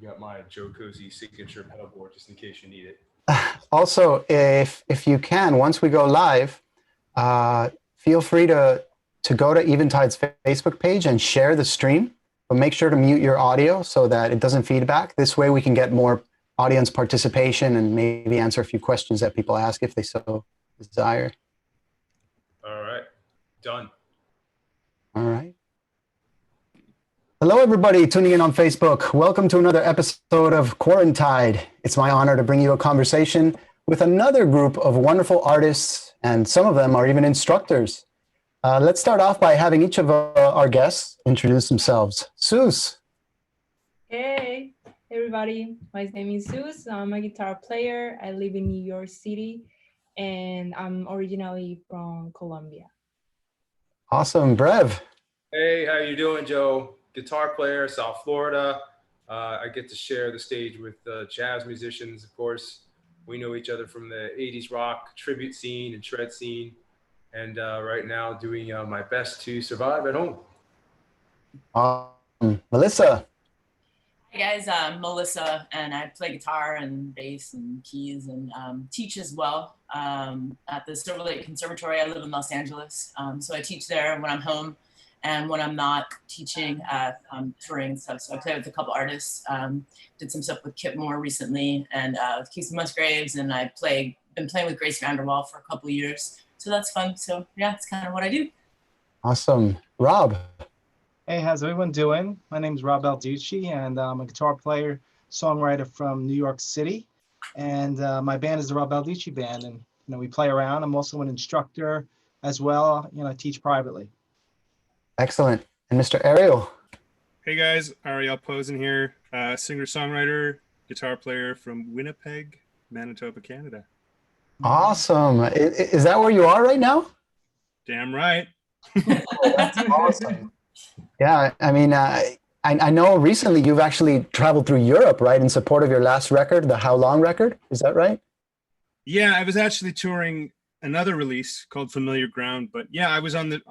got my Joe Cozy signature pedal board just in case you need it. Also, if you can, once we go live, feel free to go to Eventide's Facebook page and share the stream, but make sure to mute your audio so that it doesn't feedback. This way we can get more audience participation and maybe answer a few questions that people ask if they so desire. All right, done. All right. Hello, everybody tuning in on Facebook. Welcome to another episode of Quarantide. It's my honor to bring you a conversation with another group of wonderful artists, and some of them are even instructors. Let's start off by having each of our guests introduce themselves. Sus. Hey, everybody. My name is Sus. I'm a guitar player. I live in New York City, and I'm originally from Colombia. Awesome. Brev. Hey, how you doing, Joe? Guitar player, South Florida. I get to share the stage with jazz musicians, of course. We know each other from the 80s rock tribute scene and shred scene. And right now doing my best to survive at home. Melissa. Hi guys, I'm Melissa, and I play guitar and bass and keys and teach as well at the Silver Lake Conservatory. I live in Los Angeles, so I teach there when I'm home. And when I'm not teaching, I'm touring stuff. So I play with a couple artists. Did some stuff with Kip Moore recently, and with Casey Musgraves, and been playing with Grace Vanderwall for a couple of years. So that's fun. So yeah, that's kind of what I do. Awesome. Rob. Hey, how's everyone doing? My name is Rob Balducci, and I'm a guitar player, songwriter from New York City. And my band is the Rob Balducci Band, and we play around. I'm also an instructor as well. I teach privately. Excellent. And Mr. Ariel. Hey guys, Ariel Posen here, singer-songwriter, guitar player from Winnipeg, Manitoba, Canada. Awesome. Is that where you are right now? Damn right. Oh, that's awesome. Yeah, I mean, I know recently you've actually traveled through Europe, right, in support of your last record, the How Long record. Is that right? Yeah, I was actually touring another release called Familiar Ground, but yeah, I was on the...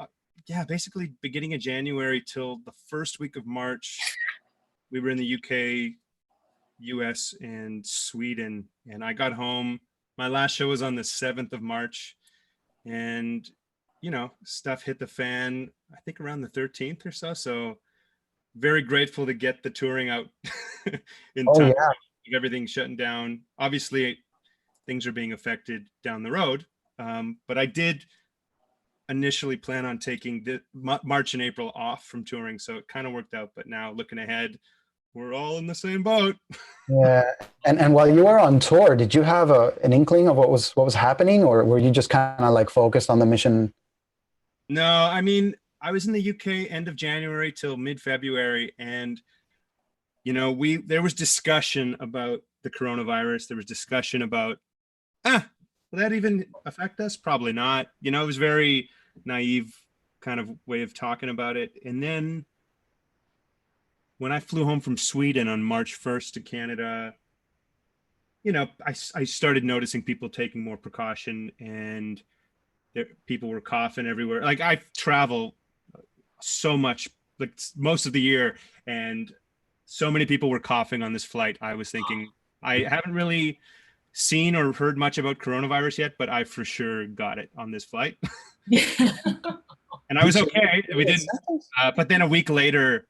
basically beginning of January till the first week of March, we were in the UK, US, and Sweden. And I got home. My last show was on the 7th of March. And, stuff hit the fan, I think around the 13th or so. So very grateful to get the touring out in time. Yeah. Everything shutting down. Obviously, things are being affected down the road. But I did initially plan on taking the March and April off from touring, so it kind of worked out. But now looking ahead, we're all in the same boat. Yeah. And while you were on tour, did you have an inkling of what was happening, or were you just kind of like focused on the mission? No, I mean, I was in the UK end of January till mid-February, and there was discussion about the coronavirus. There was discussion about will that even affect us? Probably not. It was very naive kind of way of talking about it. And then when I flew home from Sweden on March 1st to Canada, I started noticing people taking more precaution, and people were coughing everywhere. Like, I travel so much, like most of the year, and so many people were coughing on this flight. I was thinking, I haven't really seen or heard much about coronavirus yet, but I for sure got it on this flight. And I was okay. We didn't. But then a week later,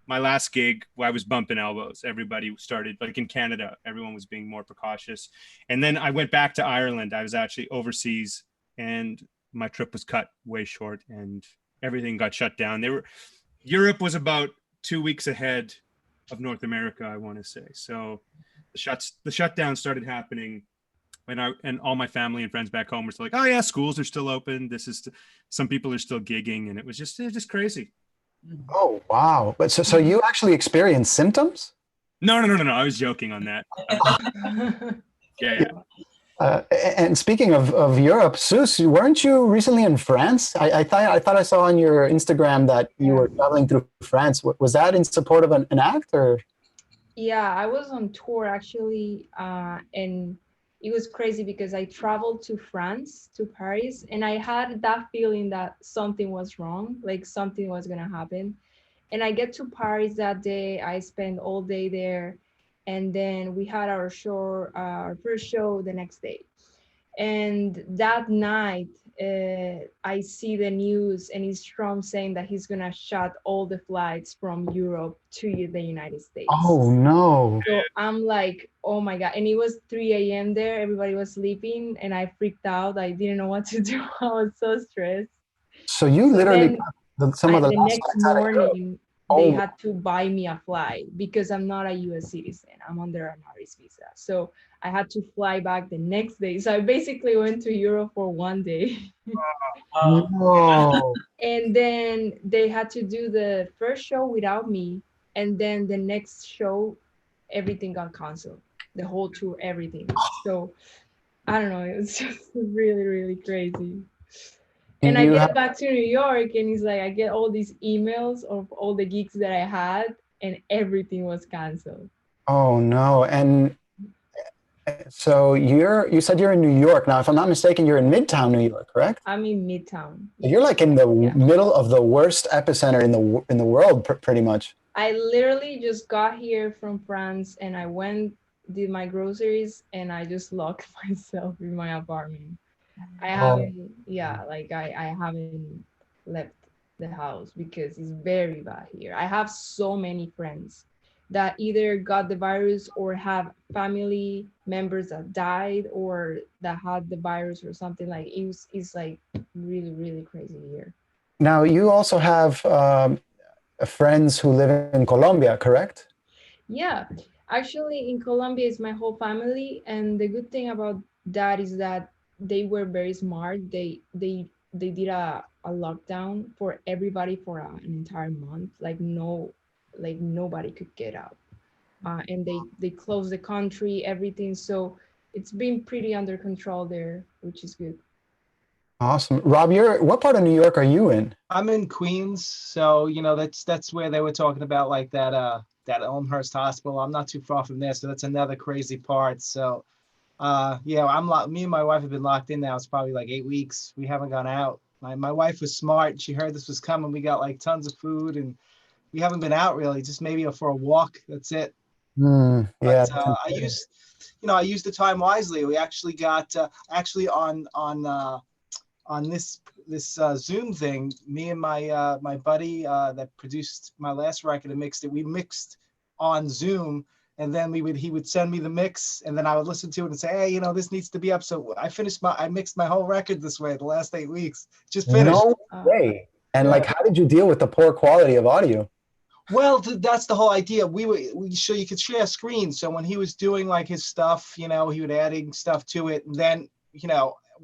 my last gig, I was bumping elbows. Everybody started, like in Canada, everyone was being more precautious. And then I went back to Ireland. I was actually overseas, and my trip was cut way short, and everything got shut down. Europe was about 2 weeks ahead of North America, I want to say. So the shutdown started happening, and all my family and friends back home were still like, oh yeah, schools are still open. Some people are still gigging, and it was just crazy. Oh wow! But so you actually experienced symptoms? No. I was joking on that. Yeah. And speaking of Europe, Sus, weren't you recently in France? I thought I saw on your Instagram that you were traveling through France. Was that in support of an act, or? Yeah, I was on tour actually, and it was crazy because I traveled to France, to Paris, and I had that feeling that something was wrong, like something was gonna happen. And I get to Paris that day, I spent all day there, and then we had our first show the next day. And that night, I see the news, and it's Trump saying that he's gonna shut all the flights from Europe to the United States. Oh no. So I'm like, oh my God. And it was 3 a.m. there. Everybody was sleeping, and I freaked out. I didn't know what to do. I was so stressed. So you literally got some of the the last next flights out of Europe. morning, Oh. they had to buy me a flight because I'm not a US citizen. I'm under an artist visa. So I had to fly back the next day. So I basically went to Europe for 1 day. No. And then they had to do the first show without me. And then the next show, everything got canceled. The whole tour, everything. So I don't know. It was just really, really crazy. And I get back to New York, and it's like I get all these emails of all the gigs that I had, and everything was canceled. Oh no. And so you said you're in New York now. If I'm not mistaken, you're in Midtown New York, correct? I'm in Midtown. You're like in the middle of the worst epicenter in the world, pretty much. I literally just got here from France, and I did my groceries, and I just locked myself in my apartment. I haven't left the house because it's very bad here. I have so many friends that either got the virus or have family members that died or that had the virus or something. Like it's like really, really crazy here. Now you also have friends who live in Colombia, correct? Yeah, actually in Colombia is my whole family, and the good thing about that is that they were very smart. They did a lockdown for everybody for an entire month. Like nobody could get out, and they closed the country, everything. So it's been pretty under control there, which is good. Awesome. Rob, what part of New York are you in? I'm in Queens, so that's where they were talking about, like that Elmhurst Hospital. I'm not too far from there, so that's another crazy part. So me and my wife have been locked in now. It's probably like 8 weeks. We haven't gone out. My wife was smart. She heard this was coming. We got like tons of food, and we haven't been out really, just maybe for a walk. That's it. Yeah. But, I used the time wisely. We actually got on this Zoom thing, me and my buddy that produced my last record and mixed it, we mixed on Zoom, and then he would send me the mix, and then I would listen to it and say, hey, this needs to be up. So I mixed my whole record this way the last 8 weeks. Just finished. No way. And how did you deal with the poor quality of audio? Well, that's the whole idea. You could share screens. So when he was doing like his stuff, he would adding stuff to it, and then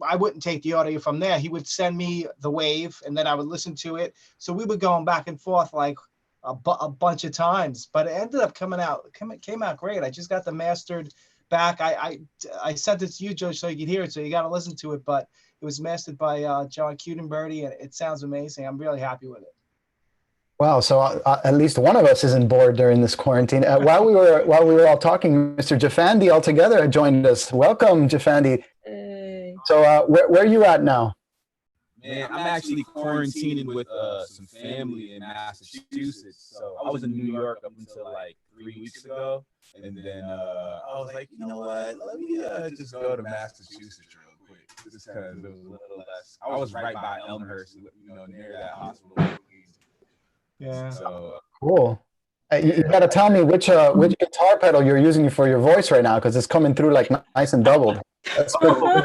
I wouldn't take the audio from there. He would send me the wave, and then I would listen to it. So we were going back and forth like a bunch of times, but it ended up came out great. I just got the mastered back. I sent it to you, Joe, so you could hear it. So you got to listen to it, but it was mastered by John Cudenberty, and it sounds amazing. I'm really happy with it. Wow. So at least one of us isn't bored during this quarantine. While we were all talking, Mr. Jeffandy Altogether had joined us. Welcome, Jeffandy. So where are you at now? Man, I'm actually quarantining with some family in Massachusetts. So I was in New York up until like 3 weeks ago. And then I was like, you know what? Let me just go to Massachusetts real quick. Just because it was a little less. I was right by Elmhurst, near that hospital. Yeah. So Cool. You got to tell me which guitar pedal you're using for your voice right now, because it's coming through like nice and doubled. That's pretty cool.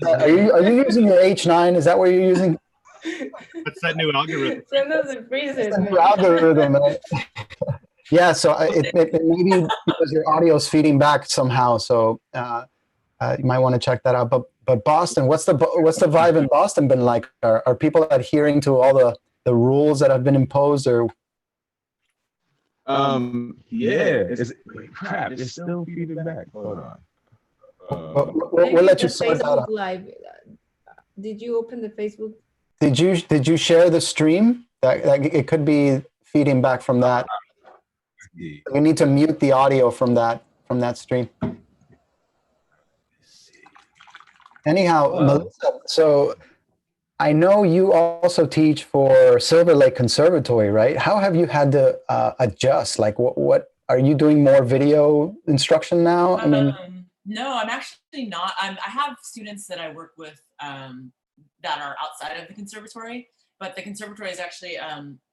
Are you using your H9? Is that what you're using? What's that new algorithm? Send us a preset. New algorithm. Yeah, so it maybe because your audio is feeding back somehow. So you might want to check that out. But Boston, what's the vibe in Boston been like? Are people adhering to all the rules that have been imposed, or? It's still feeding back. Hold on. We'll let you sort that out. Live. Did you open the Facebook? Did you share the stream? That it could be feeding back from that. You need to mute the audio from that stream. Anyhow, Melissa, so I know you also teach for Silver Lake Conservatory, right? How have you had to adjust? Like what are you doing more video instruction now? I mean, no, I'm actually not. I have students that I work with that are outside of the conservatory, but the conservatory has actually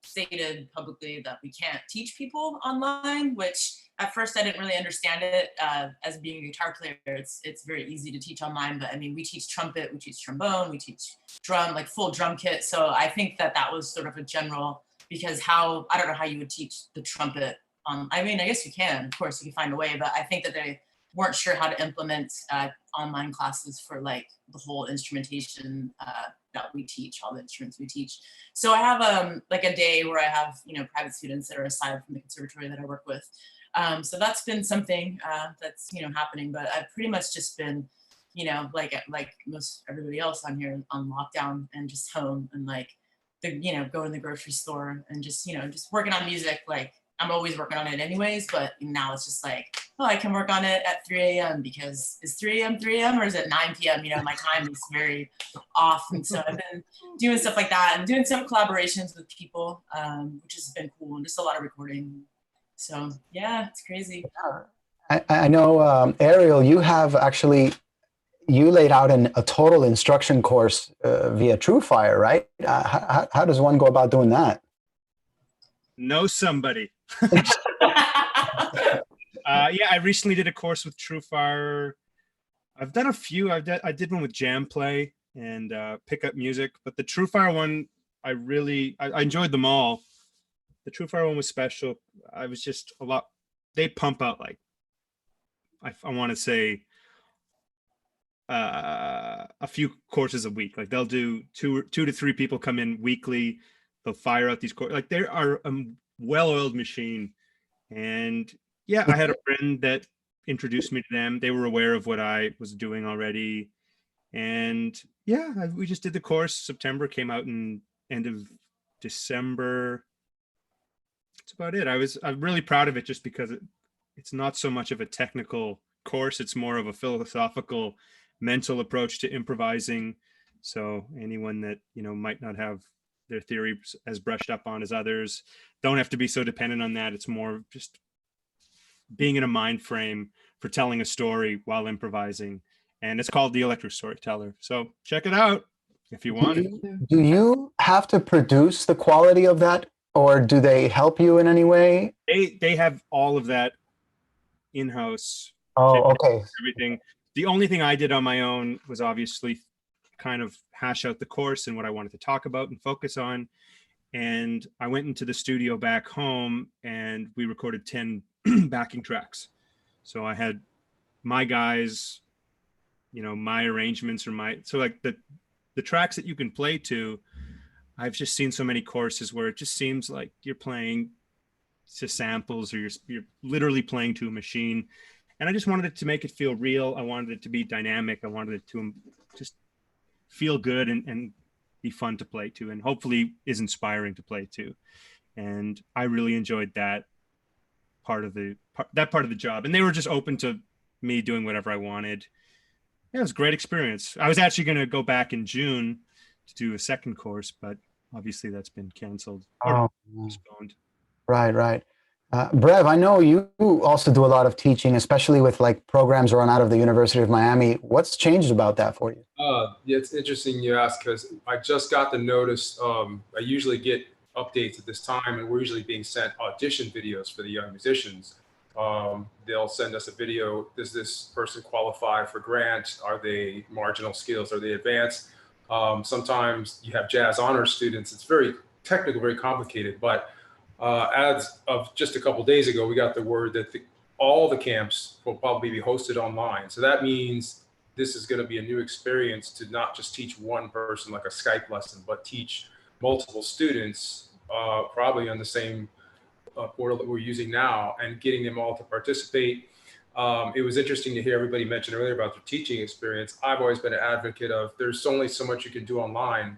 stated publicly that we can't teach people online, which at first I didn't really understand it. As being a guitar player, it's very easy to teach online, but I mean, we teach trumpet, we teach trombone, we teach drum, like full drum kit. So I think that was sort of a general, because I don't know how you would teach the trumpet. I mean, I guess you can, of course, you can find a way, but I think that they weren't sure how to implement online classes for like the whole instrumentation that we teach, all the instruments we teach. So I have like a day where I have, private students that are aside from the conservatory that I work with. So that's been something that's, happening, but I've pretty much just been, like most everybody else on here on lockdown and just home and like going to the grocery store and just, just working on music. Like I'm always working on it anyways, but now it's just like, oh, I can work on it at 3 a.m. because is 3 a.m. or is it 9 p.m.? My time is very off. And so I've been doing stuff like that and doing some collaborations with people, which has been cool, and just a lot of recording. So yeah, it's crazy. I know, Ariel, you have actually, you laid out a total instruction course via TrueFire, right? How does one go about doing that? Know somebody. Yeah, I recently did a course with TrueFire. I've done a few. I did one with Jam Play and Pick Up Music, but the TrueFire one, I enjoyed them all. The TrueFire one was special. I was just a lot. They pump out like I want to say a few courses a week. Like they'll do two to three people come in weekly. They'll fire out these courses. Like they are a well-oiled machine. And yeah, I had a friend that introduced me to them. They were aware of what I was doing already. And yeah, we just did the course. September, came out in end of December. That's about it. I'm really proud of it just because it's not so much of a technical course. It's more of a philosophical, mental approach to improvising. So anyone that, might not have their theory as brushed up on as others, don't have to be so dependent on that. It's more just being in a mind frame for telling a story while improvising. And it's called The Electric Storyteller. So check it out if you want it. Do you have to produce the quality of that, or do they help you in any way? They have all of that in-house. Oh, okay. Everything. The only thing I did on my own was obviously kind of hash out the course and what I wanted to talk about and focus on. And I went into the studio back home and we recorded 10 backing tracks. So I had my guys, my arrangements so like the tracks that you can play to, I've just seen so many courses where it just seems like you're playing to samples or you're literally playing to a machine. And I just wanted it to make it feel real. I wanted it to be dynamic. I wanted it to just feel good and be fun to play to, and hopefully is inspiring to play to. And I really enjoyed that part of the job. And they were just open to me doing whatever I wanted. Yeah, it was a great experience. I was actually going to go back in June to do a second course, but obviously that's been canceled or postponed. Right. Brev, I know you also do a lot of teaching, especially with like programs run out of the University of Miami. What's changed about that for you? Yeah, it's interesting you ask, because I just got the notice. I usually get updates at this time, and we're usually being sent audition videos for the young musicians. They'll send us a video. Does this person qualify for grant? Are they marginal skills? Are they advanced? Sometimes you have jazz honors students. It's very technical, very complicated, but as of just a couple of days ago, we got the word that all the camps will probably be hosted online. So that means this is going to be a new experience to not just teach one person like a Skype lesson, but teach multiple students, probably on the same portal that we're using now, and getting them all to participate. It was interesting to hear everybody mention earlier about their teaching experience. I've always been an advocate of there's only so much you can do online.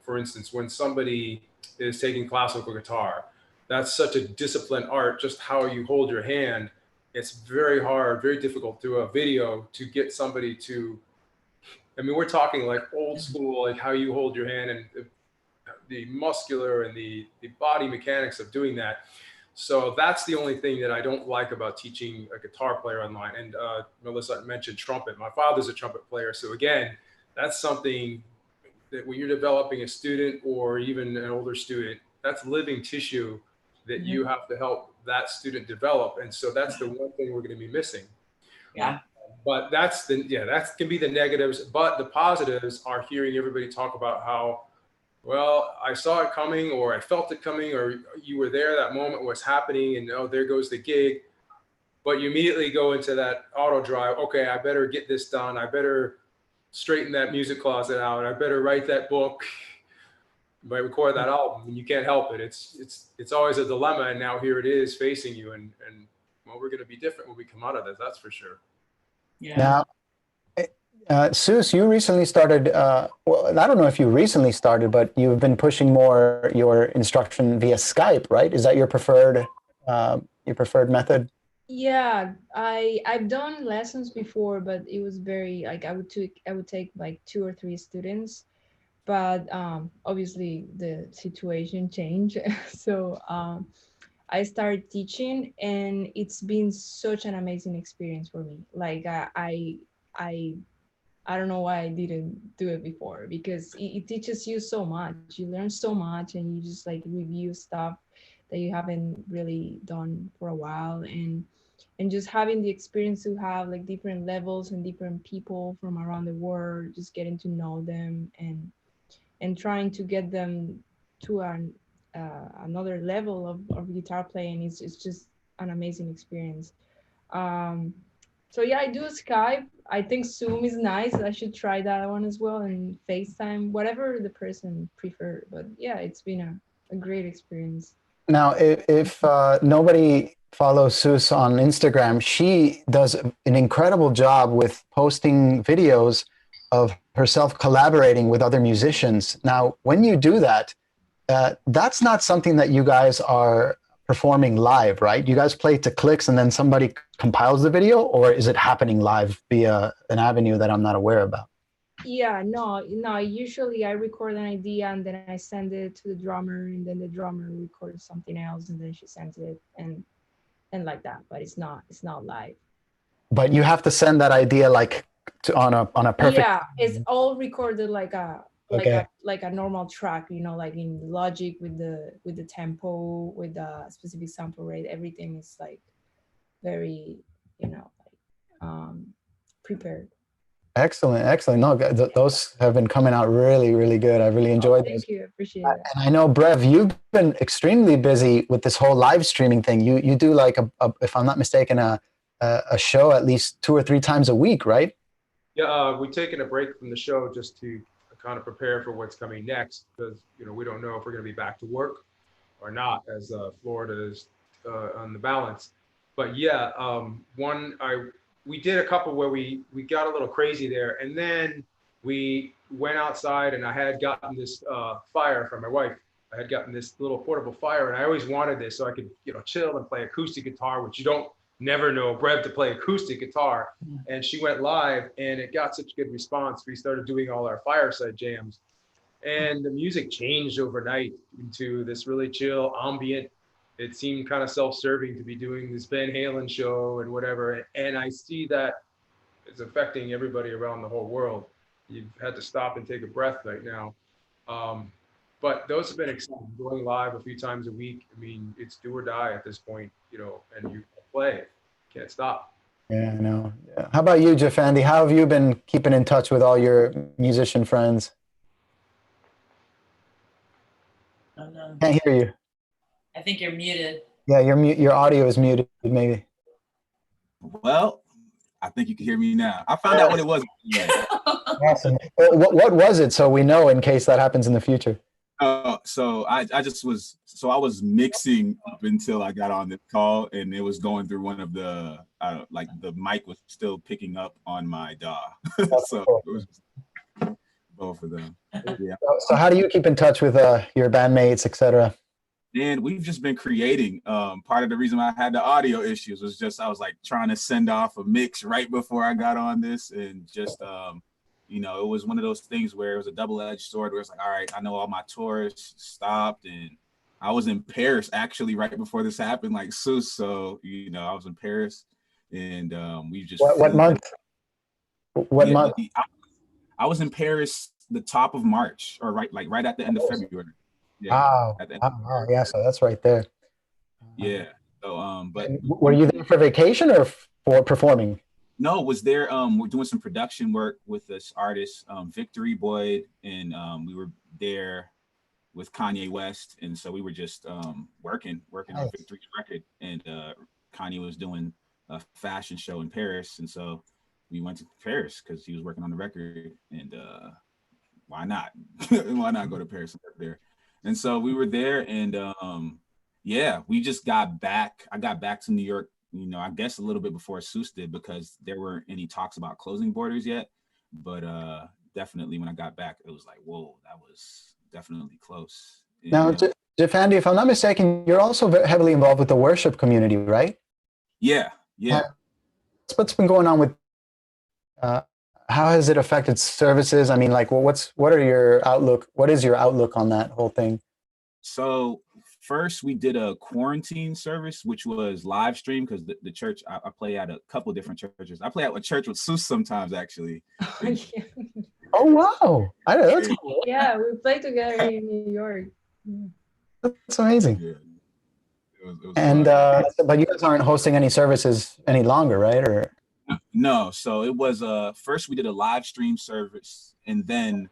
For instance, when somebody is taking classical guitar, that's such a disciplined art, just how you hold your hand. It's very hard, very difficult through a video to get somebody to, I mean, we're talking like old school, like how you hold your hand and the muscular and the body mechanics of doing that. So that's the only thing that I don't like about teaching a guitar player online. And Melissa mentioned trumpet. My father's a trumpet player. So again, that's something that when you're developing a student or even an older student, that's living tissue that you have to help that student develop. And so that's the one thing we're going to be missing. Yeah. But that can be the negatives. But the positives are hearing everybody talk about how, well, I saw it coming, or I felt it coming, or you were there that moment was happening, and oh, there goes the gig. But you immediately go into that auto drive. Okay, I better get this done. I better straighten that music closet out. I better write that book. I record that album, and you can't help it. It's always a dilemma, and now here it is facing you. And well, we're going to be different when we come out of this. That's for sure. Yeah. Now, Seuss, you recently started, well, I don't know if you recently started, but you've been pushing more your instruction via Skype, right? Is that your preferred method? Yeah, I've done lessons before, but it was very like I would take like 2 or 3 students, but obviously the situation changed. So I started teaching, and it's been such an amazing experience for me. Like I don't know why I didn't do it before, because it teaches you so much. You learn so much, and you just like review stuff that you haven't really done for a while, and just having the experience to have like different levels and different people from around the world, just getting to know them, and trying to get them to another level of guitar playing is just an amazing experience. So yeah, I do Skype. I think Zoom is nice. I should try that one as well, and FaceTime, whatever the person prefer. But yeah, it's been a great experience. Now, if nobody follows Seuss on Instagram, she does an incredible job with posting videos of herself collaborating with other musicians. Now, when you do that, that's not something that you guys are performing live, right? You guys play to clicks and then somebody compiles the video, or is it happening live via an avenue that I'm not aware about? Yeah, no. Usually I record an idea, and then I send it to the drummer, and then the drummer records something else, and then she sends it, and like that. But it's not live. But you have to send that idea like on a perfect. Yeah, it's all recorded like a Okay. like a normal track, like in Logic with the tempo, with the specific sample rate. Everything is like very, prepared. Excellent. No, those have been coming out really, really good. I really enjoyed those. Thank you, appreciate it. And I know, Brev, you've been extremely busy with this whole live streaming thing. You do like if I'm not mistaken, a show at least 2 or 3 times a week, right? Yeah, we've taken a break from the show just to kind of prepare for what's coming next, because we don't know if we're going to be back to work or not, as Florida is on the balance. But yeah, we did a couple where we got a little crazy there, and then we went outside, and I had gotten this fire from my wife. I had gotten this little portable fire, and I always wanted this so I could chill and play acoustic guitar, which you don't never know Brev to play acoustic guitar. And she went live, and it got such good response. We started doing all our fireside jams, and the music changed overnight into this really chill, ambient. It seemed kind of self-serving to be doing this Van Halen show and whatever. And I see that it's affecting everybody around the whole world. You've had to stop and take a breath right now. But those have been exciting. Going live a few times a week. I mean, it's do or die at this point, and you play. Can't stop. Yeah, I know. Yeah. How about you, Jeffandy? How have you been keeping in touch with all your musician friends? Oh, no. Can't hear you. I think you're muted. Yeah, your audio is muted, maybe. Well, I think you can hear me now. I found out what it was. Awesome. What was it, so we know in case that happens in the future? So I was mixing up until I got on the call, and it was going through one of the the mic was still picking up on my DAW. So it was both of them. Yeah. So how do you keep in touch with your bandmates, etc.? And we've just been creating. Part of the reason I had the audio issues was just I was like trying to send off a mix right before I got on this, and just it was one of those things where it was a double-edged sword where it's like, all right, I know all my tours stopped, and I was in Paris actually right before this happened, like Seuss. So, I was in Paris and we just What month? What yeah, month? I was in Paris the top of March, or right at the end of February. Yeah. Wow. At the end. Wow. Yeah. So that's right there. Yeah. So but And were you there for vacation or for performing? no, was there we're doing some production work with this artist, Victory Boyd, and we were there with Kanye West, and so we were just working on Nice. Victory's record, and Kanye was doing a fashion show in Paris, and so we went to Paris because he was working on the record, and why not? Why not go to Paris and work there? And so we were there, and yeah, we just got back. I got back to New York, I guess a little bit before Seuss did, because there weren't any talks about closing borders yet. But definitely when I got back, it was like, whoa, that was definitely close. And, Now, Jeffandy, if I'm not mistaken, you're also heavily involved with the worship community, right? yeah. What's been going on with? How has it affected services? I mean, like, well, what is your outlook on that whole thing? So first we did a quarantine service, which was live stream, because the church, I play at a couple different churches. I play at a church with Seuss sometimes, actually. Oh, wow. That's cool. Yeah, we play together in New York. That's amazing. Yeah. It was And fun. but you guys aren't hosting any services any longer, right? Or No, so it was first we did a live stream service, and then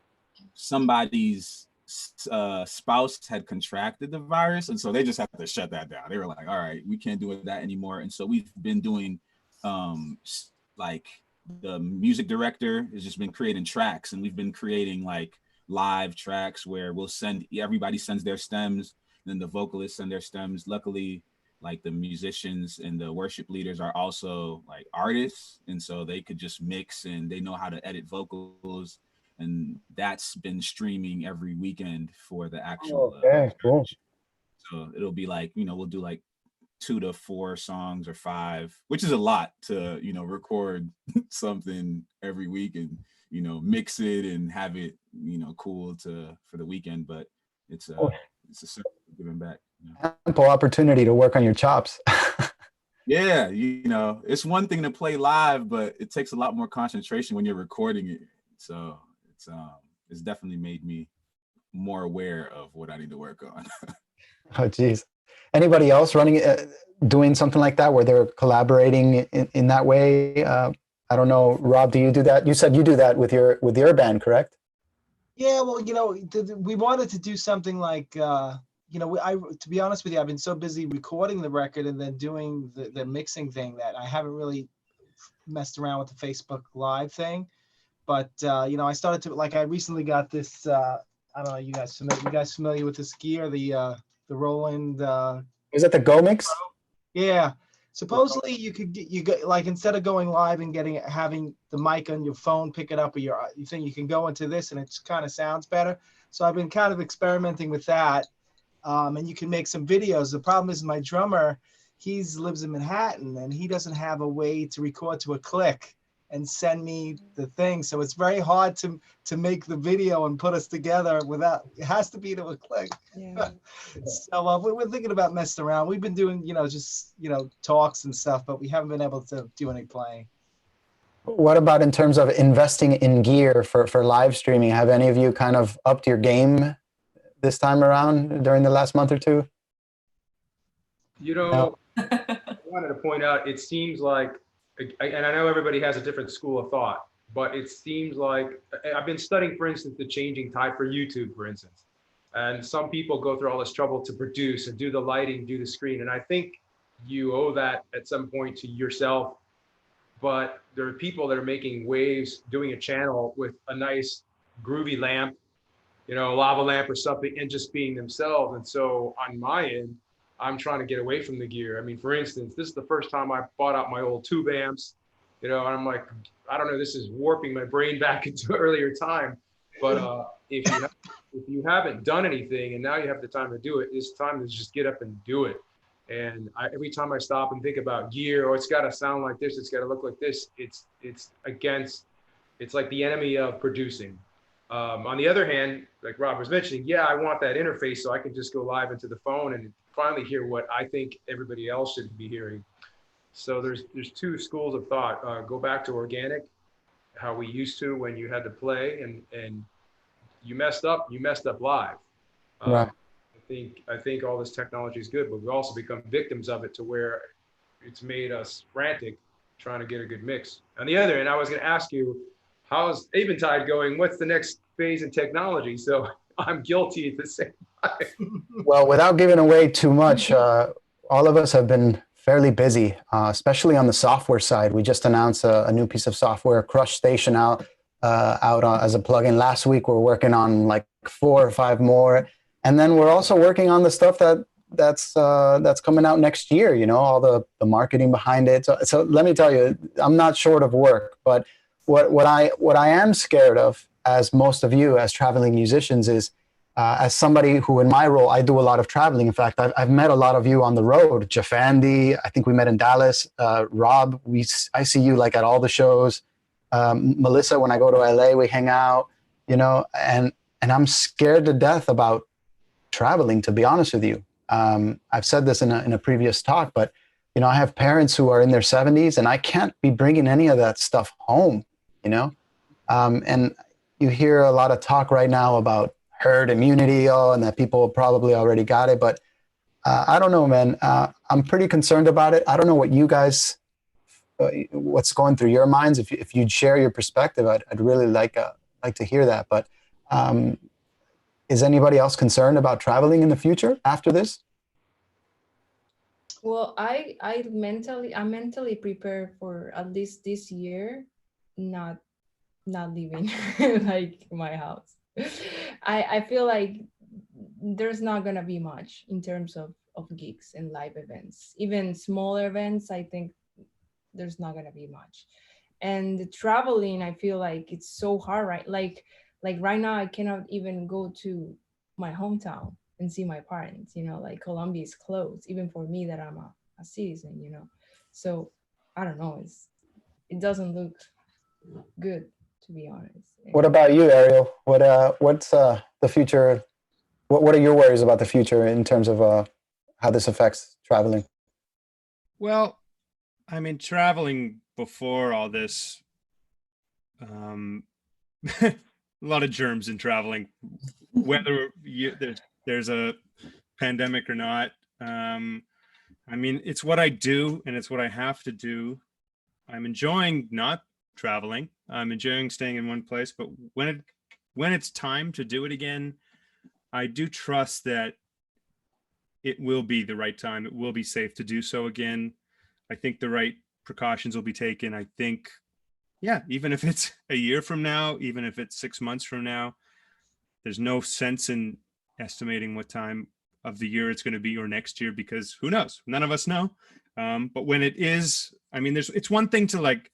somebody's spouse had contracted the virus, and so they just had to shut that down. They were like, all right, we can't do that anymore. And so we've been doing like, the music director has just been creating tracks, and we've been creating like live tracks where everybody sends their stems, then the vocalists send their stems. Luckily, like, the musicians and the worship leaders are also like artists, and so they could just mix, and they know how to edit vocals, and that's been streaming every weekend for the actual cool. so it'll be like, we'll do like 2 to 4 songs or 5, which is a lot to record something every week and mix it and have it cool for the weekend. But it's a giving back. Ample opportunity to work on your chops. Yeah, it's one thing to play live, but it takes a lot more concentration when you're recording it. So it's definitely made me more aware of what I need to work on. Oh, geez. Anybody else doing something like that where they're collaborating in that way? I don't know. Rob, do you do that? You said you do that with your band, correct? Yeah, well, we wanted to do something like, to be honest with you, I've been so busy recording the record and then doing the mixing thing that I haven't really messed around with the Facebook Live thing. But, I started to, like, I recently got this, I don't know, you guys familiar with this gear, the Roland. Is that the Go Mix? Yeah. Supposedly you get, like, instead of going live and having the mic on your phone pick it up, or you think you can go into this and it kind of sounds better. So I've been kind of experimenting with that. And you can make some videos. The problem is my drummer, he lives in Manhattan, and he doesn't have a way to record to a click and send me the thing. So it's very hard to make the video and put us together it has to be to a click. Yeah. So we're thinking about messing around. We've been doing, just, talks and stuff, but we haven't been able to do any playing. What about in terms of investing in gear for live streaming? Have any of you kind of upped your game this time around during the last month or two? I wanted to point out, it seems like, and I know everybody has a different school of thought, but it seems like, I've been studying, for instance, the changing tide for YouTube, for instance. And some people go through all this trouble to produce and do the lighting, do the screen. And I think you owe that at some point to yourself. But there are people that are making waves, doing a channel with a nice groovy lamp, a lava lamp or something, and just being themselves. And so on my end, I'm trying to get away from the gear. I mean, for instance, this is the first time I bought out my old tube amps, and I'm like, I don't know, this is warping my brain back into an earlier time. But if you haven't done anything and now you have the time to do it, it's time to just get up and do it. And every time I stop and think about gear, or it's got to sound like this, it's got to look like this, it's like the enemy of producing. On the other hand, like Rob was mentioning, yeah, I want that interface so I can just go live into the phone and finally hear what I think everybody else should be hearing. So there's two schools of thought. Go back to organic, how we used to when you had to play and you messed up live. Right. I think all this technology is good, but we also become victims of it to where it's made us frantic trying to get a good mix. On the other end, I was going to ask you, how's Eventide going? What's the next phase in technology? So I'm guilty at the same time. Well, without giving away too much, all of us have been fairly busy, especially on the software side. We just announced a new piece of software, Crush Station, out as a plugin last week. We're working on like 4 or 5 more, and then we're also working on the stuff that's coming out next year. You know, all the marketing behind it. So let me tell you, I'm not short of work, but what I am scared of, as most of you as traveling musicians, is as somebody who in my role, I do a lot of traveling. In fact, I've met a lot of you on the road. Jeffandy, I think we met in Dallas. Rob, I see you like at all the shows. Melissa, when I go to LA, we hang out, you know, and I'm scared to death about traveling, to be honest with you. I've said this in a previous talk, but you know, I have parents who are in their 70s and I can't be bringing any of that stuff home, you know? And you hear a lot of talk right now about herd immunity, and that people probably already got it, but I don't know, man. I'm pretty concerned about it. I don't know what you guys, what's going through your minds. If you'd share your perspective, I'd really like to hear that. But is anybody else concerned about traveling in the future after this? Well, I'm mentally prepared for at least this year, not leaving like my house. I feel like there's not gonna be much in terms of gigs and live events, even smaller events. I think there's not gonna be much, and the traveling, I feel like it's so hard, right? Like right now, I cannot even go to my hometown and see my parents. You know, like Colombia is closed, even for me that I'm a citizen. You know, so I don't know. It doesn't look good, to be honest. What about you, Ariel? What's the future? What are your worries about the future in terms of how this affects traveling? Well, I mean, traveling before all this, a lot of germs in traveling, whether there's a pandemic or not. I mean, it's what I do and it's what I have to do. I'm enjoying not traveling. I'm enjoying staying in one place, but when it's time to do it again, I do trust that it will be the right time. It will be safe to do so again. I think the right precautions will be taken. I think, yeah, even if it's a year from now, even if it's 6 months from now, there's no sense in estimating what time of the year it's going to be or next year, because who knows? None of us know. But when it is, I mean, it's one thing to like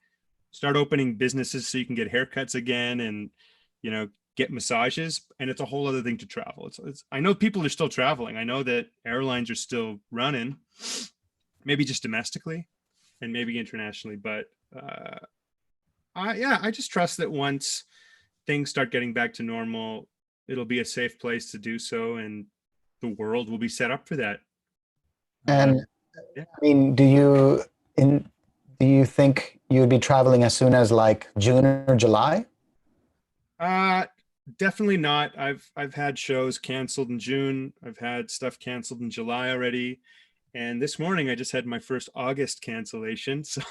start opening businesses so you can get haircuts again and, you know, get massages. And it's a whole other thing to travel. I know people are still traveling. I know that airlines are still running, maybe just domestically and maybe internationally. But I just trust that once things start getting back to normal, it'll be a safe place to do so. And the world will be set up for that. And yeah. I mean, do you think you would be traveling as soon as like June or July? Definitely not. I've had shows canceled in June. I've had stuff canceled in July already. And this morning I just had my first August cancellation. So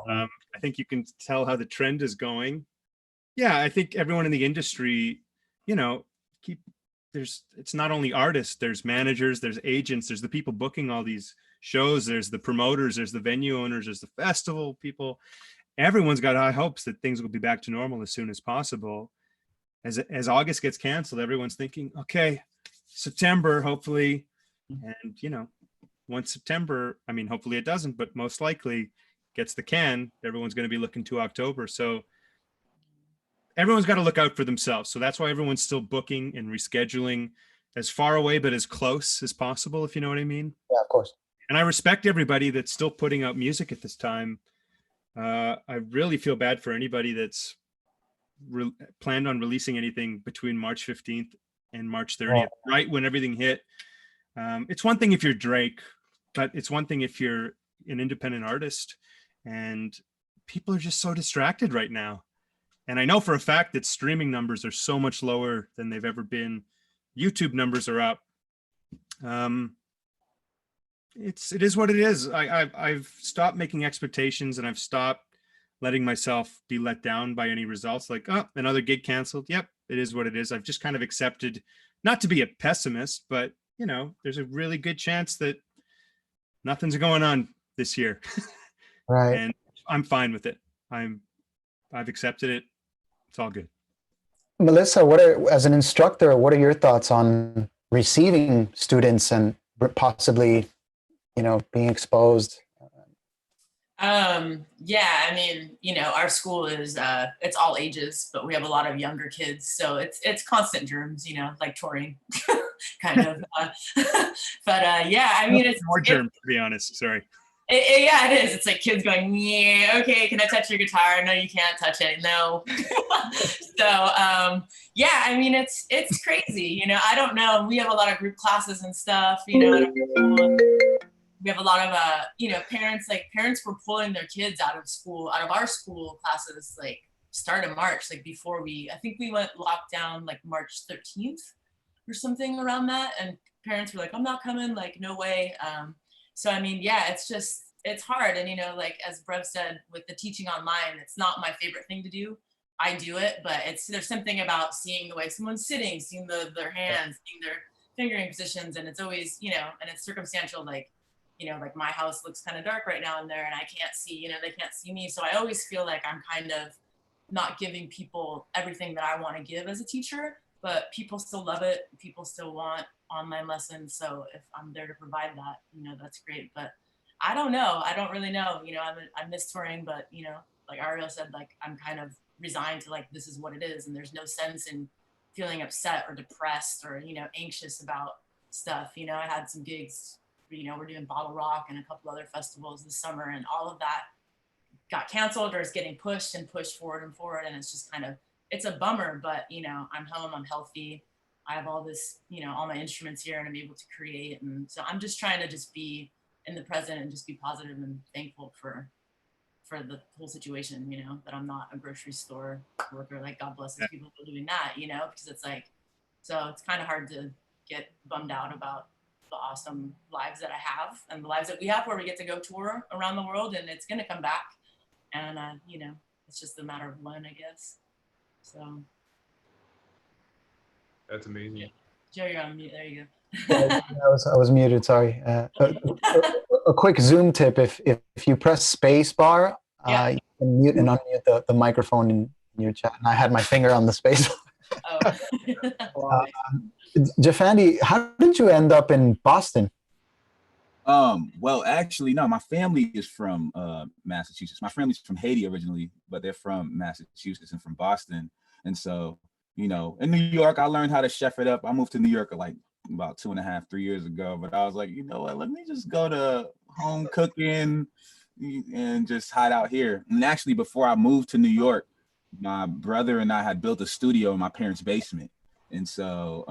I think you can tell how the trend is going. Yeah, I think everyone in the industry, you know, it's not only artists, there's managers, there's agents, there's the people booking all these shows, there's the promoters, there's the venue owners, there's the festival people. Everyone's got high hopes that things will be back to normal as soon as possible. As August gets canceled, everyone's thinking, okay, September, hopefully. And, you know, once September, I mean, hopefully it doesn't, but most likely gets the can, everyone's going to be looking to October. So everyone's got to look out for themselves. So that's why everyone's still booking and rescheduling as far away, but as close as possible, if you know what I mean. Yeah, of course. And I respect everybody that's still putting out music at this time. I really feel bad for anybody that's planned on releasing anything between March 15th and March 30th, right when everything hit. It's one thing if you're Drake, but it's one thing if you're an independent artist, and people are just so distracted right now. And I know for a fact that streaming numbers are so much lower than they've ever been. YouTube numbers are up. It is what it is. I've stopped making expectations, and I've stopped letting myself be let down by any results. Like, oh, another gig canceled. Yep, it is what it is. I've just kind of accepted, not to be a pessimist, but you know, there's a really good chance that nothing's going on this year. Right. And I'm fine with it. I've accepted it. It's all good. Melissa, as an instructor, what are your thoughts on receiving students and possibly, you know, being exposed? Yeah, I mean, you know, our school is it's all ages, but we have a lot of younger kids, so it's constant germs, you know, like touring kind of. But yeah, I mean, it's more germs, to be honest. Sorry. Yeah, it is. It's like kids going, yeah, okay, can I touch your guitar? No, you can't touch it. No. So yeah, I mean, it's crazy. You know, I don't know. We have a lot of group classes and stuff, you know, we have a lot of you know, parents were pulling their kids out of our school classes, like start of March, like before I think we went lockdown like March 13th or something around that, and parents were like, I'm not coming, like no way. So I mean, yeah, it's hard. And you know, like as Brev said, with the teaching online, it's not my favorite thing to do. I do it, but there's something about seeing the way someone's sitting, seeing their hands, seeing their fingering positions, and it's always, you know, and it's circumstantial, like, you know, like my house looks kind of dark right now in there and I can't see, you know, they can't see me. So I always feel like I'm kind of not giving people everything that I want to give as a teacher, but people still love it. People still want online lessons. So if I'm there to provide that, you know, that's great. But I don't know. I don't really know. You know, I miss touring, but you know, like Ariel said, like I'm kind of resigned to like, this is what it is. And there's no sense in feeling upset or depressed or, you know, anxious about stuff. You know, I had some gigs, you know, we're doing Bottle Rock and a couple other festivals this summer, and all of that got canceled or is getting pushed forward and forward. And it's just kind of, it's a bummer, but you know, I'm home, I'm healthy. I have all this, you know, all my instruments here and I'm able to create. And so I'm just trying to just be in the present and just be positive and thankful for the whole situation, you know, that I'm not a grocery store worker. Like God bless those people for doing that, you know, because it's like, so it's kind of hard to get bummed out about the awesome lives that I have and the lives that we have where we get to go tour around the world, and it's going to come back. And, you know, it's just a matter of when, I guess. So. That's amazing. Yeah. Joe, you're on mute. There you I was muted. Sorry. A quick Zoom tip: if you press space bar, Yeah. you can mute and unmute the microphone in your chat. And I had my finger on the space bar. Oh. Jeffandy, how did you end up in Boston? Well, actually, no, my family is from Massachusetts. My family's from Haiti originally, but they're from Massachusetts and from Boston. And so, you know, in New York, I learned how to chef it up. I moved to New York like about 2.5, 3 years ago, but I was like, you know what, let me just go to home cooking and just hide out here. And actually, before I moved to New York, my brother and I had built a studio in my parents' basement. And so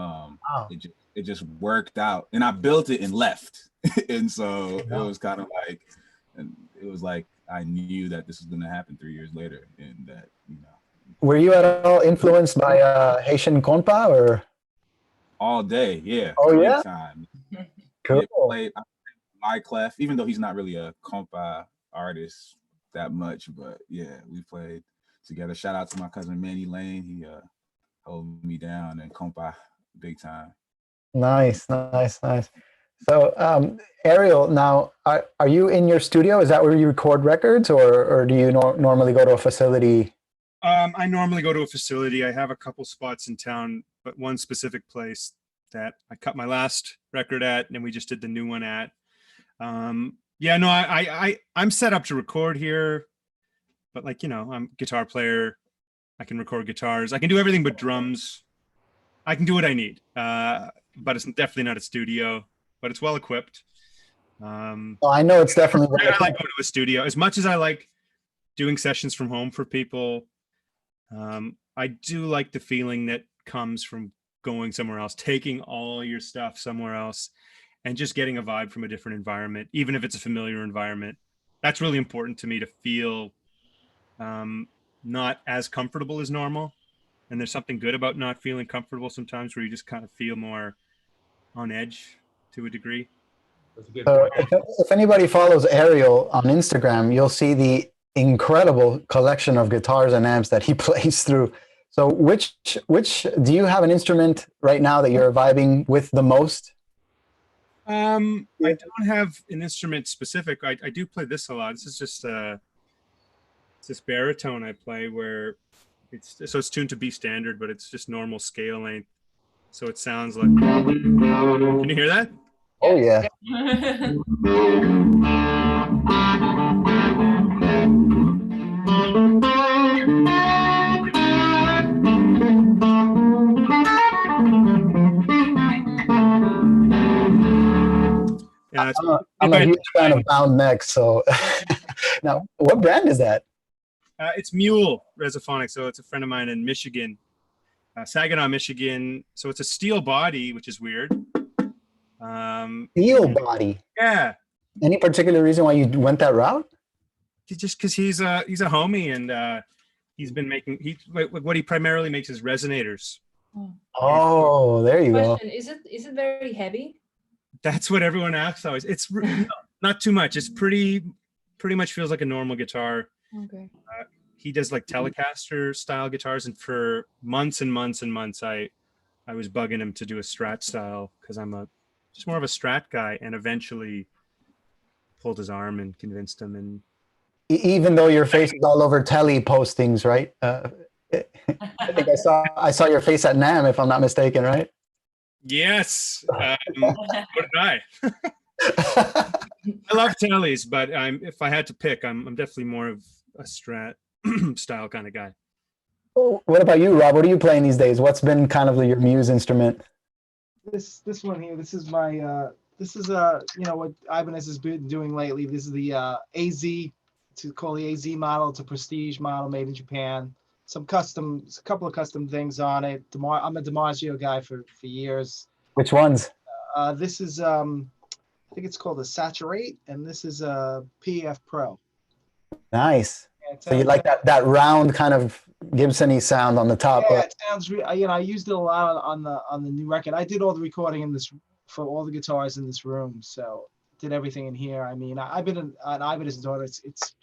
it just worked out, and I built it and left. And so it was kind of like, and it was like I knew that this was going to happen 3 years later, and that, you know. Were you at all influenced by Haitian compa or? All day, yeah. Oh yeah. Time. Cool. Yeah, played Wyclef, even though he's not really a compa artist that much, but yeah, we played together. Shout out to my cousin Manny Lane. He held me down and compa big time. Nice. So, Ariel, now, are you in your studio? Is that where you record records, or do you normally go to a facility? I normally go to a facility. I have a couple spots in town, but one specific place that I cut my last record at, and we just did the new one at. Yeah, no, I'm set up to record here, but like, you know, I'm a guitar player. I can record guitars. I can do everything but drums. I can do what I need, but it's definitely not a studio, but it's well equipped. Well, I know it's definitely. I like going to a studio as much as I like doing sessions from home for people. I do like the feeling that comes from going somewhere else, taking all your stuff somewhere else, and just getting a vibe from a different environment, even if it's a familiar environment. That's really important to me, to feel not as comfortable as normal. And there's something good about not feeling comfortable sometimes, where you just kind of feel more on edge to a degree. That's a good So point. if anybody follows Ariel on Instagram, you'll see the incredible collection of guitars and amps that he plays through. So which do you have an instrument right now that you're vibing with the most? I don't have an instrument specific. I do play this a lot. This is just it's this baritone I play, where it's tuned to B standard, but it's just normal scale length. So it sounds like, can you hear that? Oh yeah. Yeah, it's, I'm a huge fan of bound necks. So now, what brand is that? it's Mule Resophonic. So it's a friend of mine in Michigan, Saginaw, Michigan. So it's a steel body, which is weird. Steel body. Yeah. Any particular reason why you went that route? Just because he's a homie, and he's been making what he primarily makes is resonators. Oh, there you go. Question: Is it very heavy? That's what everyone asks always. It's not too much. It's pretty much feels like a normal guitar. Okay. He does like Telecaster style guitars, and for months and months and months, I was bugging him to do a Strat style, because I'm just more of a Strat guy, and eventually pulled his arm and convinced him. And Even though your face is all over telly postings, right? I think I saw your face at NAMM, if I'm not mistaken, right? yes, what did I? I love tellies, but if I had to pick, I'm definitely more of a Strat style kind of guy. What about you, Rob? What are you playing these days? What's been kind of your muse instrument? This one here. This is my. This is what Ibanez has been doing lately. This is the AZ, to call the AZ model. It's a prestige model made in Japan. A couple of custom things on it. I'm a DiMaggio guy for years. Which ones? This is I think it's called a Saturate, and this is a PF Pro. Nice. Yeah, So you like that round kind of Gibson-y sound on the top? Yeah, it sounds. I used it a lot on the new record. I did all the recording in this for all the guitars in this room, so did everything in here. I mean, I've been an Ibanez daughter. It's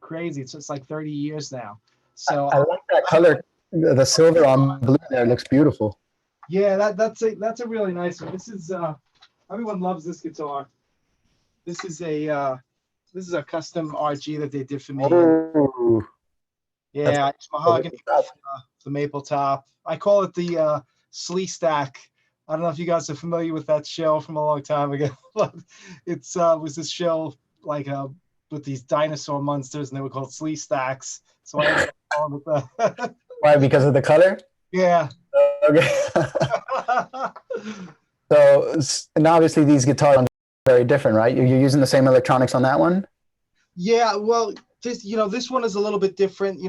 crazy. It's like 30 years now. So I like that color. The silver on blue there looks beautiful. Yeah, that's a really nice one. This is everyone loves this guitar. This is a custom RG that they did for me. Oh, Yeah, it's mahogany, the maple top. I call it the Slee Stack. I don't know if you guys are familiar with that show from a long time ago, but it was this show like with these dinosaur monsters, and they were called Slee Stacks. So I ended up calling it that. Why? Because of the color? Yeah. Okay. So, and obviously these guitars are very different, right? You're using the same electronics on that one? Yeah, well, this one is a little bit different.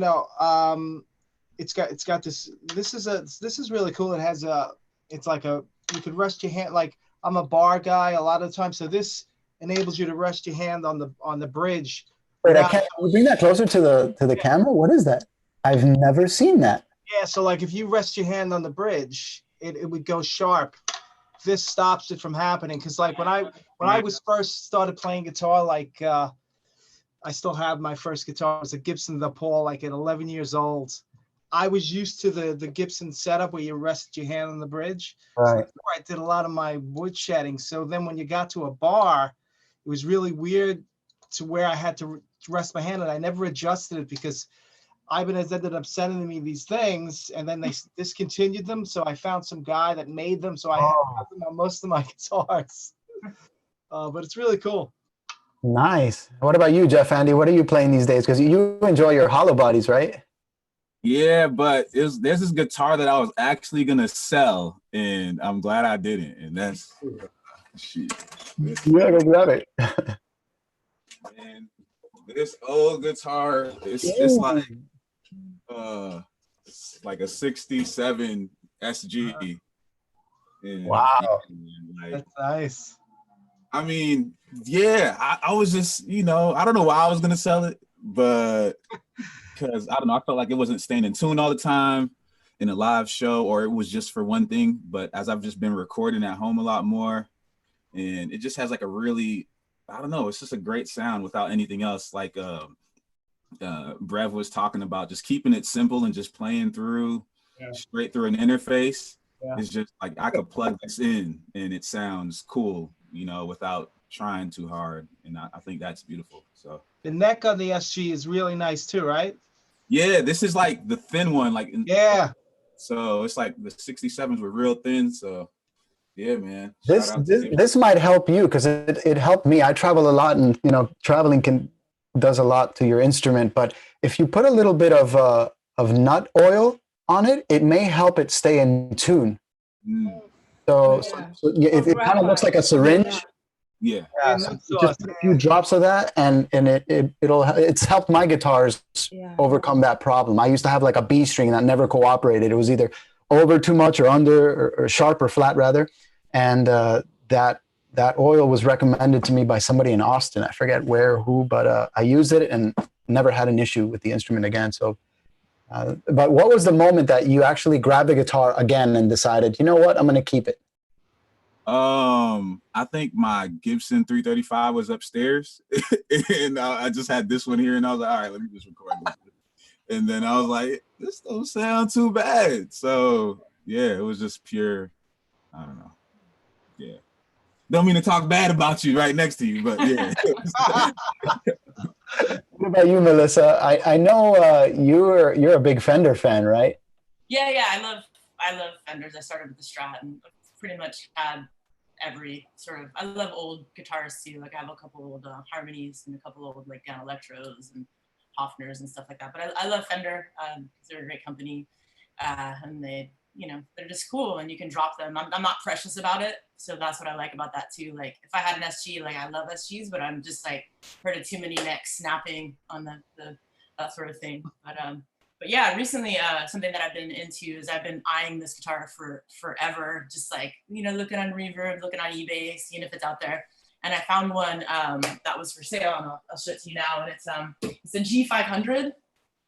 It's got this. This is really cool. It has you could rest your hand. Like, I'm a bar guy a lot of the time, so this enables you to rest your hand on the bridge. Wait, can you bring that closer to the camera? What is that? I've never seen that. Yeah, so like if you rest your hand on the bridge, it would go sharp. This stops it from happening, because like when I was first started playing guitar, like I still have my first guitar. It was a Gibson Les Paul, like at 11 years old. I was used to the Gibson setup where you rest your hand on the bridge. Right. So that's where I did a lot of my wood shedding. So then when you got to a bar, it was really weird to where I had to rest my hand, and I never adjusted it because Ibanez ended up sending me these things, and then they discontinued them. So I found some guy that made them. So I have them on most of my guitars. But it's really cool. Nice. What about you, Jeffandy? What are you playing these days? Because you enjoy your hollow bodies, right? Yeah, but there's this guitar that I was actually gonna sell, and I'm glad I didn't. And that's shit. Yeah, go grab it. Man, this old guitar, it's like like a 67 SG. And, Wow. like, That's nice. I mean, yeah, I was just, you know, I don't know why I was gonna sell it, but because I don't know, I felt like it wasn't staying in tune all the time in a live show, or it was just for one thing. But as I've just been recording at home a lot more, and it just has like a really, I don't know, it's just a great sound without anything else. Like Brev was talking about, just keeping it simple and just playing through straight through an interface. It's just like I could plug this in and it sounds cool, you know, without trying too hard. And I think that's beautiful. So The neck on the SG is really nice too, right? yeah, this is like the thin one, like Yeah. So it's like the 67s were real thin. So yeah, man. This might help you because it helped me. I travel a lot, and you know, traveling does a lot to your instrument. But if you put a little bit of nut oil on it, it may help it stay in tune. So it kind of looks like a syringe. Yeah. So just a few drops of that, and it's helped my guitars overcome that problem. I used to have like a B string that never cooperated. It was either over too much or under, or sharp or flat rather. And that oil was recommended to me by somebody in Austin. I forget where or who, but I used it and never had an issue with the instrument again. So, but what was the moment that you actually grabbed the guitar again and decided, you know what, I'm going to keep it? I think my Gibson 335 was upstairs, and I just had this one here, and I was like, all right, let me just record this. And then I was like, this don't sound too bad. So yeah, it was just pure, I don't know. Yeah. Don't mean to talk bad about you right next to you, but yeah. What about you, Melissa? I know you're a big Fender fan, right? Yeah, I love Fenders. I started with the Strat and pretty much had every sort of, I love old guitars too. Like I have a couple old Harmonies and a couple old like Electros and Hofners and stuff like that. But I love Fender because they're a great company, and they, you know, they're just cool and you can drop them. I'm not precious about it, so that's what I like about that too. Like if I had an SG, like I love SGs, but I'm just like heard of too many necks snapping on the that sort of thing. But yeah, recently something that I've been into is I've been eyeing this guitar for forever, just like, you know, looking on Reverb, looking on eBay, seeing if it's out there. And I found one that was for sale, and I'll show it to you now. And it's a G500.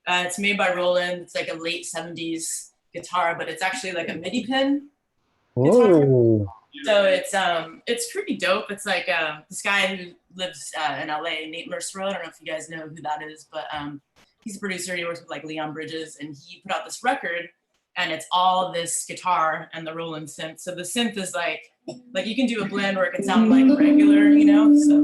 It's made by Roland. It's like a late 70s guitar, but it's actually like a MIDI pin guitar. So it's pretty dope. It's like this guy who lives in LA, Nate Mercer. I don't know if you guys know who that is, but he's a producer. He works with like Leon Bridges, and he put out this record, and it's all this guitar and the Roland synth. So the synth is like you can do a blend where it can sound like regular, you know. So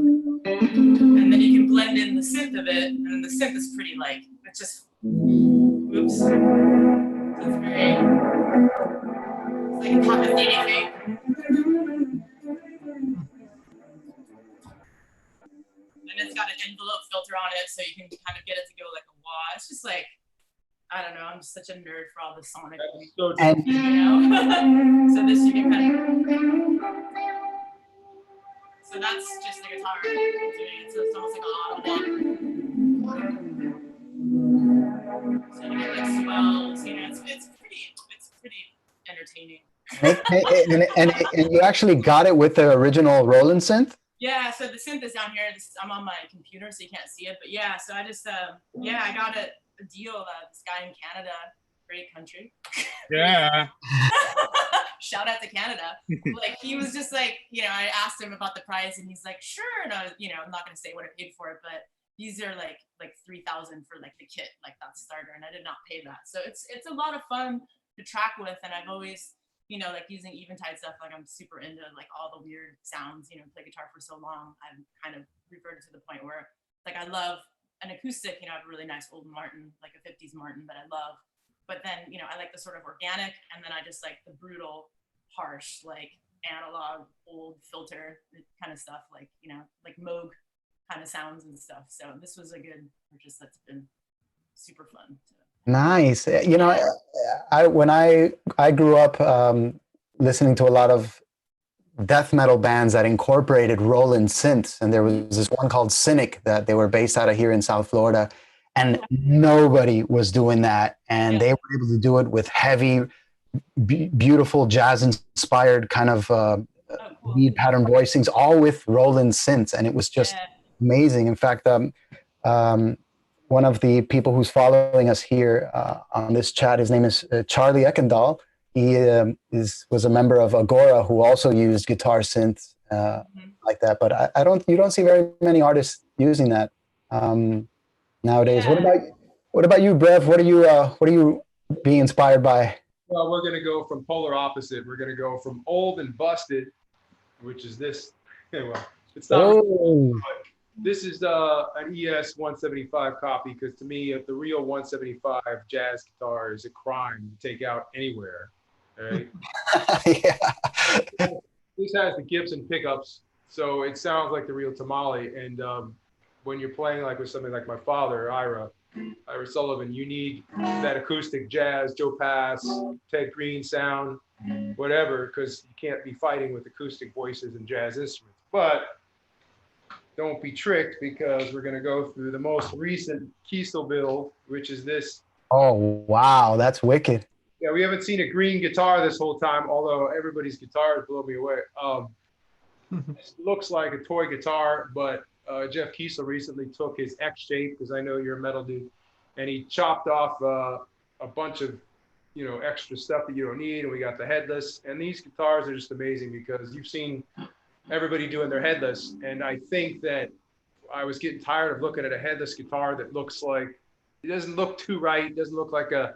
and then you can blend in the synth of it, and then the synth is pretty like it's just oops. So it's very it's like a captivating thing. And it's got an envelope filter on it, so you can kind of get it to go like a wah. It's just like, I don't know, I'm just such a nerd for all this sonic, you know? So this you can kind of, so that's just the guitar doing it, so it's almost like an auto walk. So you get like swells, you know, it's pretty entertaining. And you actually got it with the original Roland synth? Yeah, so the synth is down here. I'm on my computer, so you can't see it. But yeah, so I just, I got a deal. This guy in Canada, great country. Yeah. Shout out to Canada. Like he was just like, you know, I asked him about the price, and he's like, sure. And I was, you know, I'm not gonna say what I paid for it, but these are like 3,000 for like the kit, like that starter, and I did not pay that. So it's a lot of fun to track with, and I've always, you know, like using Eventide stuff, like I'm super into like all the weird sounds, you know, play guitar for so long. I've kind of reverted to the point where like I love an acoustic, you know, I have a really nice old Martin, like a 50s Martin that I love. But then, you know, I like the sort of organic, and then I just like the brutal, harsh, like analog, old filter kind of stuff, like, you know, like Moog kind of sounds and stuff. So this was a good purchase that's been super fun. Nice. You know, when I grew up listening to a lot of death metal bands that incorporated Roland synths, and there was this one called Cynic that they were based out of here in South Florida, and nobody was doing that. And they were able to do it with heavy, beautiful jazz-inspired kind of lead pattern voicings, all with Roland synths, and it was just amazing. In fact, one of the people who's following us here on this chat, his name is Charlie Eckendal. He was a member of Agora who also used guitar synths like that. But you don't see very many artists using that nowadays. What about you, Brev? What are you being inspired by? Well, we're gonna go from polar opposite. We're gonna go from old and busted, which is this. Well, it's not. Oh. This is an ES 175 copy, because to me, the real 175 jazz guitar is a crime to take out anywhere. Right? Yeah. This has the Gibson pickups, so it sounds like the real tamale. And when you're playing like with something like my father, Ira Sullivan, you need that acoustic jazz, Joe Pass, Ted Green sound, whatever, because you can't be fighting with acoustic voices and jazz instruments. But don't be tricked, because we're going to go through the most recent Kiesel build, which is this. Oh, wow. That's wicked. Yeah, we haven't seen a green guitar this whole time, although everybody's guitars blow me away. It looks like a toy guitar, but Jeff Kiesel recently took his X shape, because I know you're a metal dude, and he chopped off a bunch of, extra stuff that you don't need, and we got the headless. And these guitars are just amazing, because you've seen everybody doing their headless, and I think that I was getting tired of looking at a headless guitar that looks like, it doesn't look too right, it doesn't look like a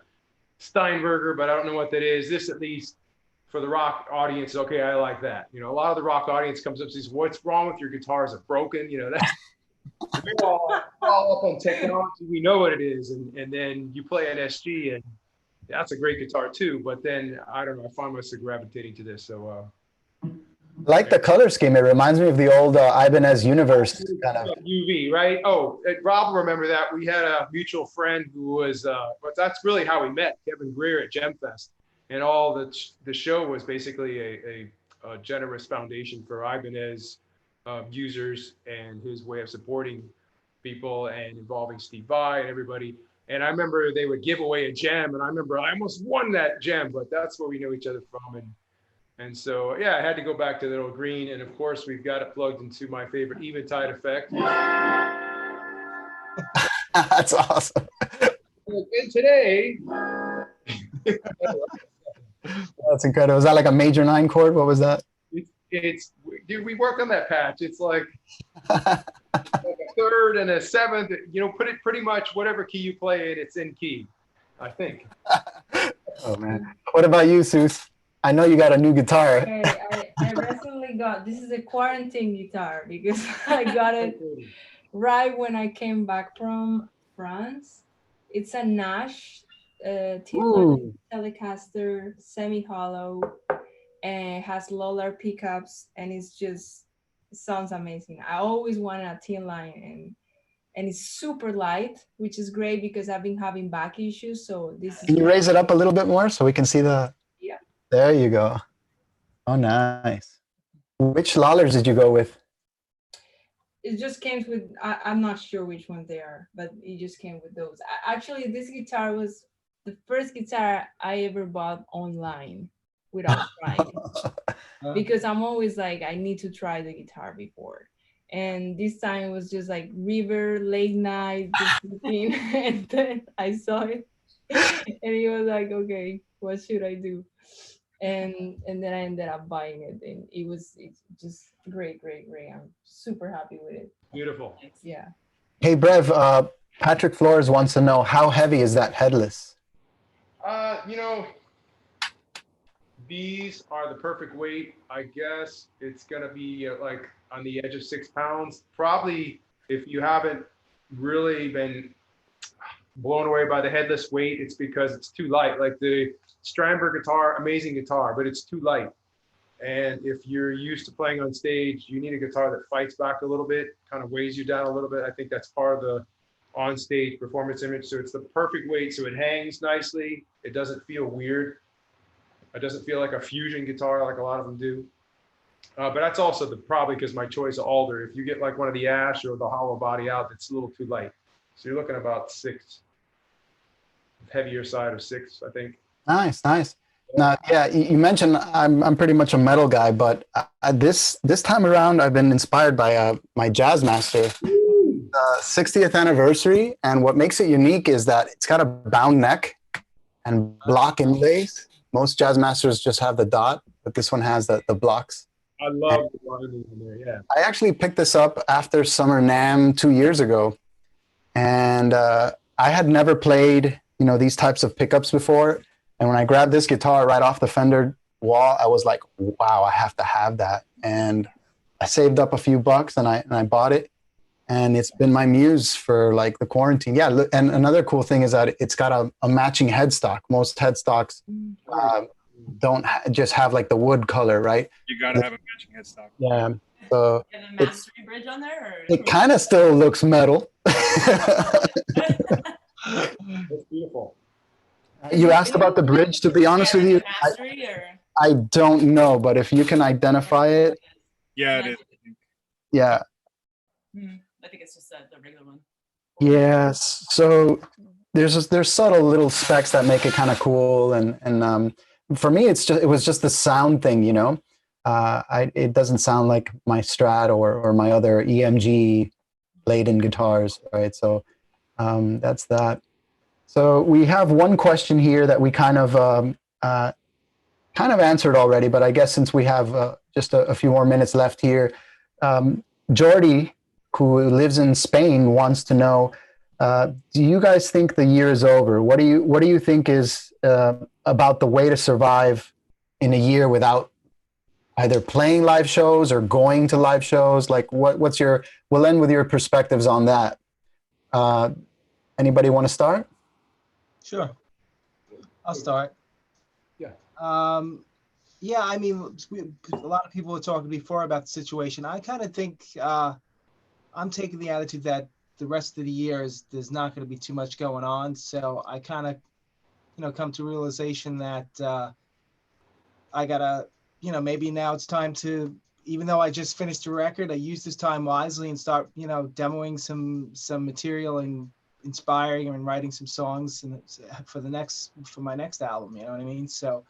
Steinberger, but I don't know what that is. This, at least for the rock audience, okay, I like that. A lot of the rock audience comes up and says, "What's wrong with your guitar? Is it broken?" That's we're all up on technology. We know what it is, and then you play an SG, and that's a great guitar too. But then I don't know, I find myself gravitating to this. So. Like the color scheme, it reminds me of the old Ibanez Universe kind of. UV, right? Oh, Rob will remember that. We had a mutual friend who was, but that's really how we met, Kevin Greer at GemFest. And all the show was basically a generous foundation for Ibanez users and his way of supporting people and involving Steve Vai and everybody. And I remember they would give away a gem, and I remember I almost won that gem, but that's where we know each other from. And so, yeah, I had to go back to the little green. And of course, we've got it plugged into my favorite Eventide effect. That's awesome. And today. That's incredible. Was that like a major 9 chord? What was that? Dude, we worked on that patch. It's like a third and a seventh. Put it pretty much whatever key you play it, it's in key, I think. Oh, man. What about you, Seuss? I know you got a new guitar. Okay, I recently got, this is a quarantine guitar, because I got it right when I came back from France. It's a Nash Telecaster, semi-hollow, and has Lolar pickups, and it sounds amazing. I always wanted a tin line, and it's super light, which is great because I've been having back issues. So this is. Can you raise it up a little bit more so we can see the? Yeah. There you go. Oh, nice. Which Lollars did you go with? It just came with, I'm not sure which ones they are, but it just came with those. Actually, this guitar was the first guitar I ever bought online without trying. Because I'm always like, I need to try the guitar before. And this time it was just like river, late night, just looking, and then I saw it. And he was like, okay, what should I do? And then I ended up buying it, and it's just great. I'm super happy with it. Beautiful. Yeah. Hey, Brev, Patrick Flores wants to know, how heavy is that headless? These are the perfect weight. I guess it's gonna be like on the edge of 6 pounds. Probably, if you haven't really been blown away by the headless weight, it's because it's too light. Like the Steinberg guitar, amazing guitar, but it's too light. And if you're used to playing on stage, you need a guitar that fights back a little bit, kind of weighs you down a little bit. I think that's part of the on-stage performance image. So it's the perfect weight, so it hangs nicely. It doesn't feel weird. It doesn't feel like a fusion guitar like a lot of them do. But that's also probably because my choice of alder. If you get like one of the Ash or the hollow body out, it's a little too light. So you're looking about 6, heavier side of 6, I think. Nice, nice. Now, yeah, you mentioned I'm pretty much a metal guy, but this time around I've been inspired by my jazz master 60th anniversary, and what makes it unique is that it's got a bound neck and block inlays. Most jazz masters just have the dot, but this one has the blocks. I love the binding in there. Yeah. I actually picked this up after Summer NAMM 2 years ago, and I had never played these types of pickups before. And when I grabbed this guitar right off the Fender wall, I was like, wow, I have to have that. And I saved up a few bucks and I bought it. And it's been my muse for like the quarantine. Yeah. And another cool thing is that it's got a matching headstock. Most headstocks don't just have like the wood color, right? You got to have a matching headstock. Yeah. So You have a mastery bridge on there? Or? it kind of still looks metal. That's beautiful. You asked about the bridge. To be honest with you, Mastery or? I don't know, but if you can identify it, Yeah, it is. yeah. I think it's just the regular one. Yes. So there's subtle little specs that make it kind of cool, and for me, it was just the sound thing, it doesn't sound like my Strat or my other EMG laden guitars, right? So that's that. So we have one question here that we kind of answered already, but I guess since we have just a few more minutes left here, Jordy, who lives in Spain, wants to know: do you guys think the year is over? What do you think is about the way to survive in a year without either playing live shows or going to live shows? Like, what's your? We'll end with your perspectives on that. Anybody want to start? Sure. I'll start. Yeah. Yeah, I mean, a lot of people were talking before about the situation. I kind of think I'm taking the attitude that the rest of the year there's not going to be too much going on. So I kind of, come to realization that I gotta, maybe now it's time to, even though I just finished a record, I use this time wisely and start, demoing some material and inspiring and writing some songs for my next album. You know what I mean? So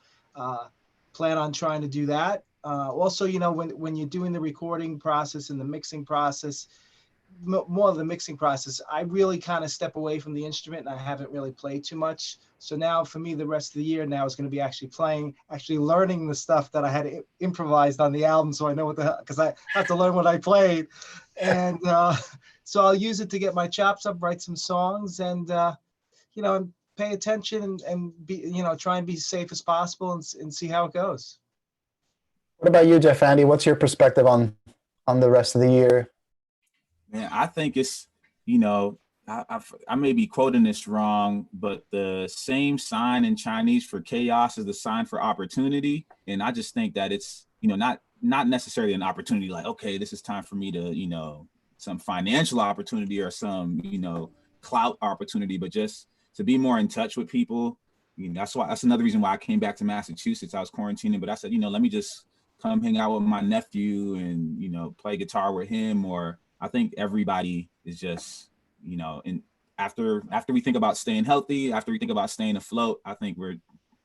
plan on trying to do that. Also, when you're doing the recording process and the mixing process, more of the mixing process, I really kind of step away from the instrument and I haven't really played too much. So now for me, the rest of the year now is going to be actually learning the stuff that I had improvised on the album. So I know because I have to learn what I played. And so I'll use it to get my chops up, write some songs and pay attention and be, try and be safe as possible and see how it goes. What about you, Jeffandy? What's your perspective on the rest of the year? Man, I think it's, I may be quoting this wrong, but the same sign in Chinese for chaos is the sign for opportunity. And I just think that it's, not necessarily an opportunity like, okay, this is time for me to, some financial opportunity or some, clout opportunity, but just to be more in touch with people. That's another reason why I came back to Massachusetts. I was quarantining, but I said, let me just come hang out with my nephew and, play guitar with him. Or I think everybody is just, and after we think about staying healthy, after we think about staying afloat, I think we're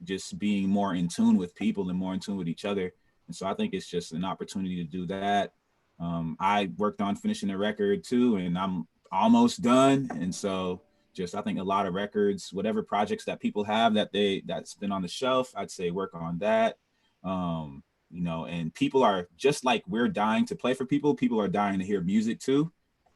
just being more in tune with people and more in tune with each other. And so I think it's just an opportunity to do that. I worked on finishing a record too, and I'm almost done. And so I think a lot of records, whatever projects that people have that's been on the shelf, I'd say work on that. And people are just like we're dying to play for people. People are dying to hear music too.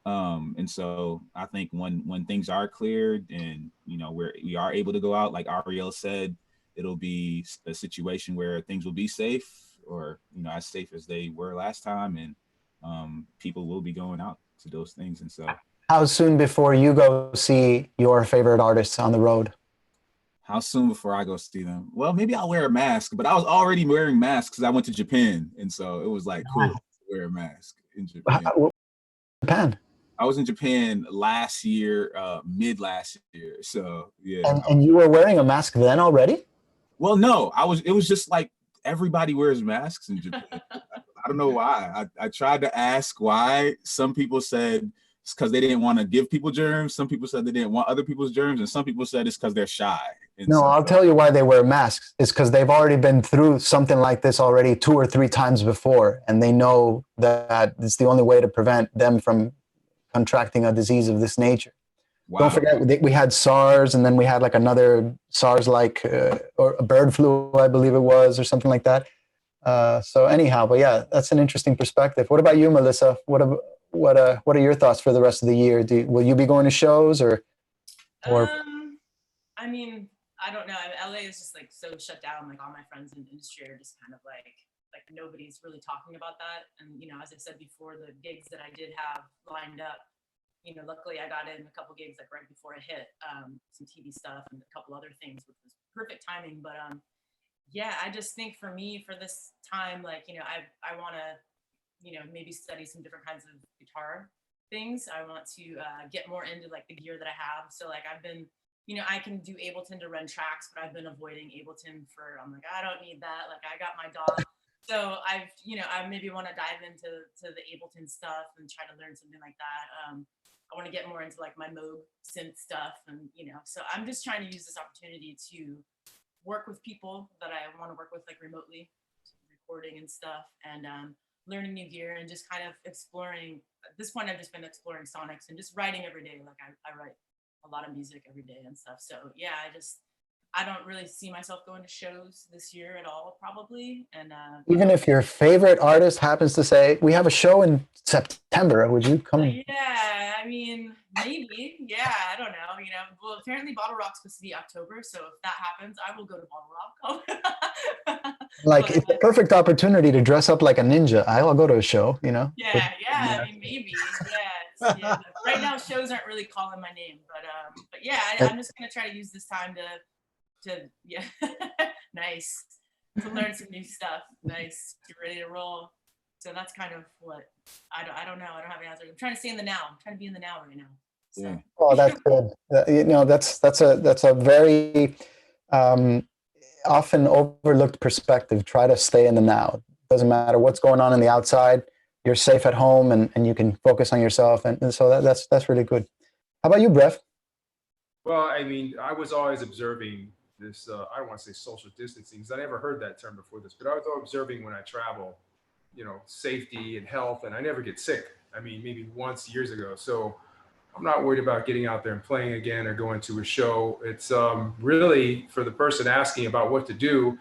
And so I think when things are cleared and, we are able to go out, like Ariel said, it'll be a situation where things will be safe or, as safe as they were last time. And people will be going out to those things. And so. How soon before you go see your favorite artists on the road? How soon before I go see them? Well, maybe I'll wear a mask, but I was already wearing masks because I went to Japan. And so it was like cool to wear a mask in Japan. Japan? I was in Japan last year, mid last year. So yeah. And you were wearing a mask then already? Well, no, it was just like everybody wears masks in Japan. I don't know why. I tried to ask why. Some people said it's because they didn't want to give people germs. Some people said they didn't want other people's germs, and some people said it's because they're shy. And No, so, I'll tell you why they wear masks. It's because they've already been through something like this already 2 or 3 times before, and they know that it's the only way to prevent them from contracting a disease of this nature. wow. Don't forget, we had SARS, and then we had like another SARS-like or a bird flu, I believe it was, or something like that. So anyhow, but yeah, that's an interesting perspective. What about you, Melissa? What are your thoughts for the rest of the year? Will you be going to shows or? I mean, I don't know. LA is just like so shut down. Like all my friends in the industry are just kind of like nobody's really talking about that. And you know, as I said before, the gigs that I did have lined up, you know, luckily I got in a couple gigs like right before I hit, some TV stuff and a couple other things, which was perfect timing. But yeah, I just think for me, for this time, like, you know, I want to, you know, maybe study some different kinds of guitar things. I want to get more into like the gear that I have. So like I've been, you know, I can do Ableton to run tracks, but I've been avoiding Ableton I'm like, I don't need that. Like I got my DAW. So I've, you know, I maybe want to dive into the Ableton stuff and try to learn something like that. I want to get more into like my Moog synth stuff. And, you know, so I'm just trying to use this opportunity to work with people that I want to work with like remotely, recording and stuff, and learning new gear and just kind of exploring. At this point, I've just been exploring sonics and just writing every day. Like I write a lot of music every day and stuff. So yeah, I don't really see myself going to shows this year at all, probably. And even if your favorite artist happens to say, we have a show in September, would you come? Yeah, I mean, maybe. Yeah, I don't know. You know, well, apparently Bottle Rock's supposed to be October, so if that happens, I will go to Bottle Rock. Like, it's a perfect opportunity to dress up like a ninja. I'll go to a show, you know? Yeah, I mean, maybe. Yeah. Right now, shows aren't really calling my name, but yeah, I'm just gonna try to use this time to yeah, nice, to learn some new stuff. Nice, get ready to roll. So that's kind of what I don't know. I don't have an answer. I'm trying to stay in the now. I'm trying to be in the now right now. So. Yeah. Oh, that's good. You know, that's a very often overlooked perspective. Try to stay in the now. Doesn't matter what's going on in the outside. You're safe at home, and you can focus on yourself. And so that's really good. How about you, Brev? Well, I mean, I was always observing this. I don't want to say social distancing because I never heard that term before this, but I was always observing when I travel, you know, safety and health, and I never get sick. I mean, maybe once years ago. So I'm not worried about getting out there and playing again or going to a show. It's really for the person asking about what to do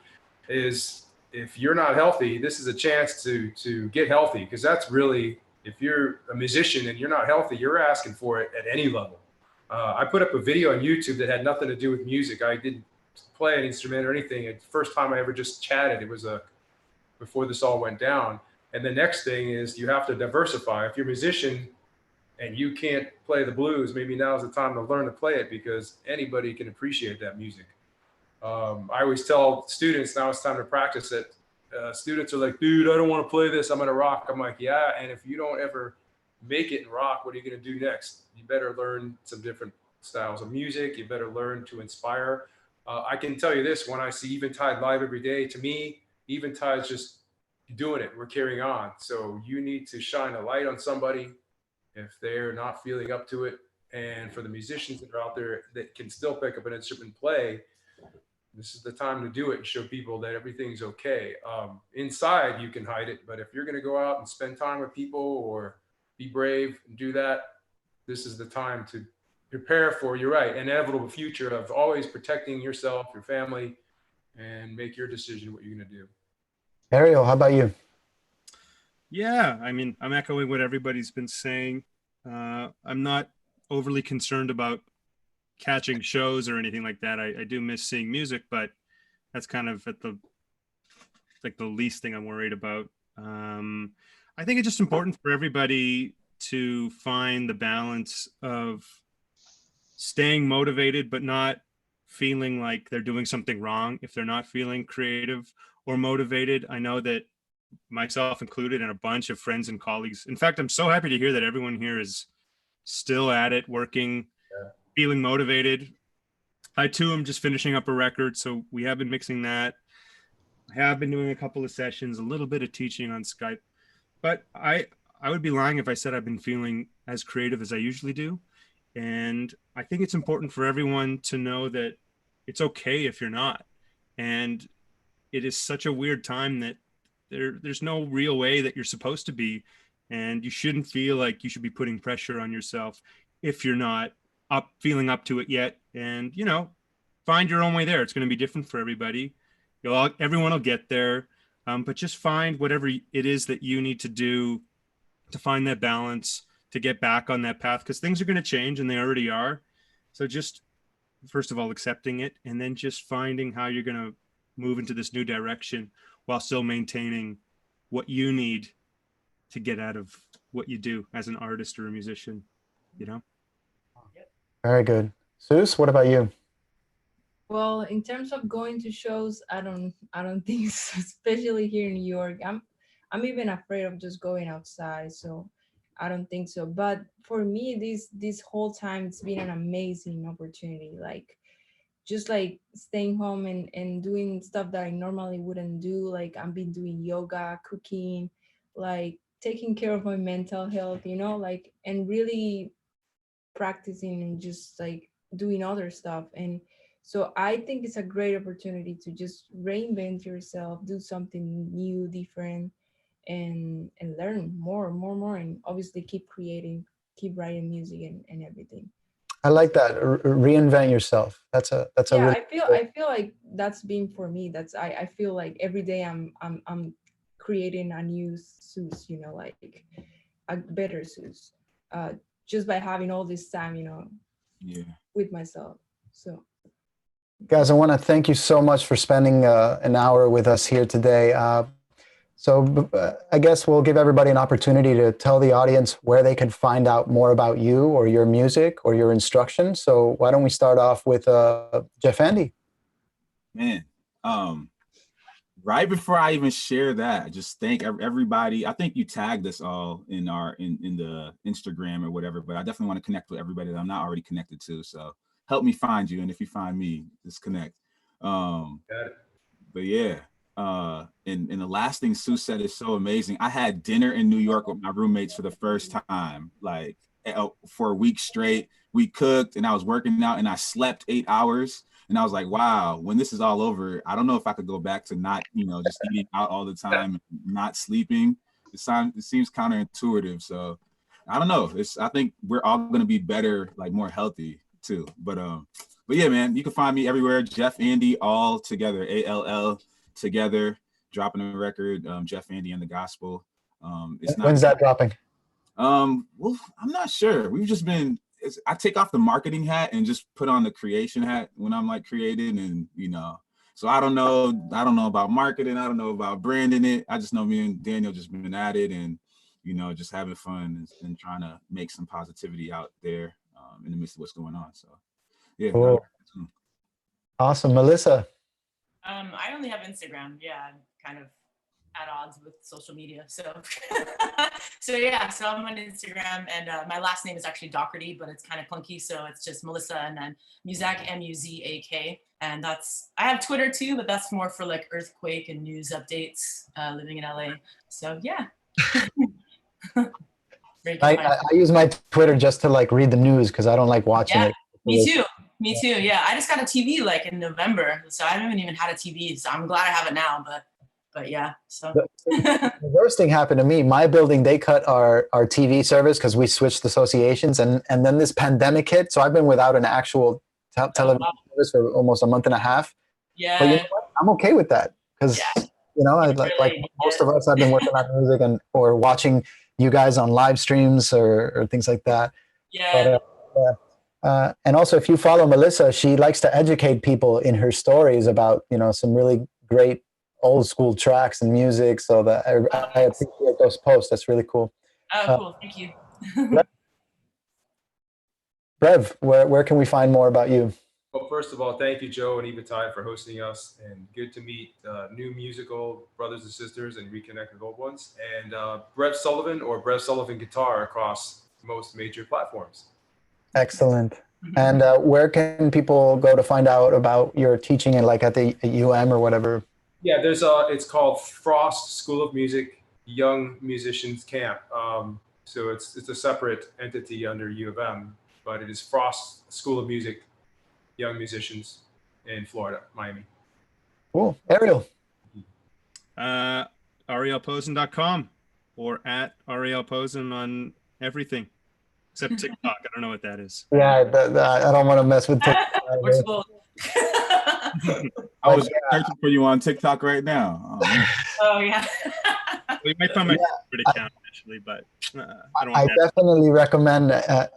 is if you're not healthy, this is a chance to get healthy, because that's really, if you're a musician and you're not healthy, you're asking for it at any level. I put up a video on YouTube that had nothing to do with music. I didn't play an instrument or anything. It's the first time I ever just chatted. It was before this all went down. And the next thing is you have to diversify. If you're a musician and you can't play the blues, maybe now's the time to learn to play it, because anybody can appreciate that music. I always tell students now it's time to practice it. Students are like, dude, I don't want to play this. I'm going to rock. I'm like, yeah. And if you don't ever make it in rock, what are you going to do next? You better learn some different styles of music. You better learn to inspire. I can tell you this, when I see Eventide live every day, to me, Eventide's just doing it. We're carrying on. So you need to shine a light on somebody if they're not feeling up to it. And for the musicians that are out there that can still pick up an instrument and play, this is the time to do it and show people that everything's okay. Inside, you can hide it, but if you're going to go out and spend time with people or be brave and do that, this is the time to prepare for, you're right, inevitable future of always protecting yourself, your family, and make your decision what you're going to do. Ariel, how about you? Yeah, I mean, I'm echoing what everybody's been saying. I'm not overly concerned about catching shows or anything like that. I do miss seeing music, but that's kind of at the least thing I'm worried about. I think it's just important for everybody to find the balance of staying motivated, but not feeling like they're doing something wrong if they're not feeling creative or motivated. I know that myself included and a bunch of friends and colleagues. In fact, I'm so happy to hear that everyone here is still at it, working, feeling motivated. I too am just finishing up a record, so we have been mixing that. I have been doing a couple of sessions, a little bit of teaching on Skype, but I would be lying if I said I've been feeling as creative as I usually do. And I think it's important for everyone to know that it's okay if you're not. And it is such a weird time that there's no real way that you're supposed to be. And you shouldn't feel like you should be putting pressure on yourself if you're not feeling up to it yet. And, you know, find your own way there. It's going to be different for everybody. Everyone will get there. But just find whatever it is that you need to do to find that balance, to get back on that path, because things are going to change and they already are. So just, first of all, accepting it, and then just finding how you're going to move into this new direction while still maintaining what you need to get out of what you do as an artist or a musician, you know? Very good. Seuss, what about you? Well, in terms of going to shows, I don't think so, especially here in New York. I'm even afraid of just going outside, so I don't think so. But for me, this whole time it's been an amazing opportunity. Like just like staying home and doing stuff that I normally wouldn't do. Like I've been doing yoga, cooking, like taking care of my mental health, you know, like and really practicing and just like doing other stuff. And so I think it's a great opportunity to just reinvent yourself, do something new, different, and learn more, and obviously keep creating, keep writing music and everything. I like that. Reinvent yourself. That's a Yeah, really I feel like that's been for me. That's I feel like every day I'm creating a new Seuss, you know, like a better Seuss, just by having all this time, you know, Yeah. with myself. So. Guys, I want to thank you so much for spending an hour with us here today. I guess we'll give everybody an opportunity to tell the audience where they can find out more about you or your music or your instruction. So why don't we start off with Jeffandy? Man, right before I even share that, I just thank everybody. I think you tagged us all in the Instagram or whatever, but I definitely want to connect with everybody that I'm not already connected to. So help me find you, and if you find me, just connect. But yeah, and the last thing Sue said is so amazing. I had dinner in New York with my roommates for the first time, like for a week straight. We cooked, and I was working out, and I slept 8 hours. And I was like, wow, when this is all over, I don't know if I could go back to not, you know, just eating out all the time, and not sleeping. It seems counterintuitive. So I don't know. I think we're all going to be better, like more healthy too. But yeah, man, you can find me everywhere. Jeffandy Altogether, ALL together, dropping a record. Jeffandy and the Gospel. When's that dropping? Well, I'm not sure. We've just been. I take off the marketing hat and just put on the creation hat when I'm like creating, and you know. So I don't know about marketing. I don't know about branding it. I just know me and Daniel just been at it, and you know, just having fun and trying to make some positivity out there in the midst of what's going on. So yeah. Cool. Awesome. Melissa? I only have Instagram. Yeah, I'm kind of at odds with social media. So so I'm on Instagram, and my last name is actually Dougherty, but it's kind of clunky. So it's just Melissa and then Muzak, Muzak. And I have Twitter too, but that's more for like earthquake and news updates, living in LA. So yeah. I use my Twitter just to like read the news because I don't like watching it. Me too. Yeah, I just got a TV like in November, so I haven't even had a TV. So I'm glad I have it now. But yeah. So the worst thing happened to me. My building, they cut our TV service because we switched associations, and then this pandemic hit. So I've been without an actual television service for almost a month and a half. Yeah. But you know what? I'm okay with that because you know, like most of us, I've been working on music or watching you guys on live streams or things like that. Yeah. But, and also, if you follow Melissa, she likes to educate people in her stories about, you know, some really great old school tracks and music. So that I appreciate those posts. That's really cool. Oh, cool. Thank you. Brev, where can we find more about you? Well, first of all, thank you, Joe and Eventide, for hosting us, and good to meet new musical brothers and sisters and reconnect with old ones. And Brev Sullivan or Brev Sullivan Guitar across most major platforms. Excellent. And where can people go to find out about your teaching and like at the UM or whatever? Yeah, there's it's called Frost School of Music young musicians camp. So it's a separate entity under U of M, but it is Frost School of Music, young musicians in Florida, Miami. Cool. Ariel. arielposen.com or at Ariel Posen on everything except TikTok. I don't know what that is. Yeah, I don't want to mess with TikTok. We're cool. I was searching for you on TikTok right now. Oh yeah. We might find my favorite account actually, but I don't I want that. definitely recommend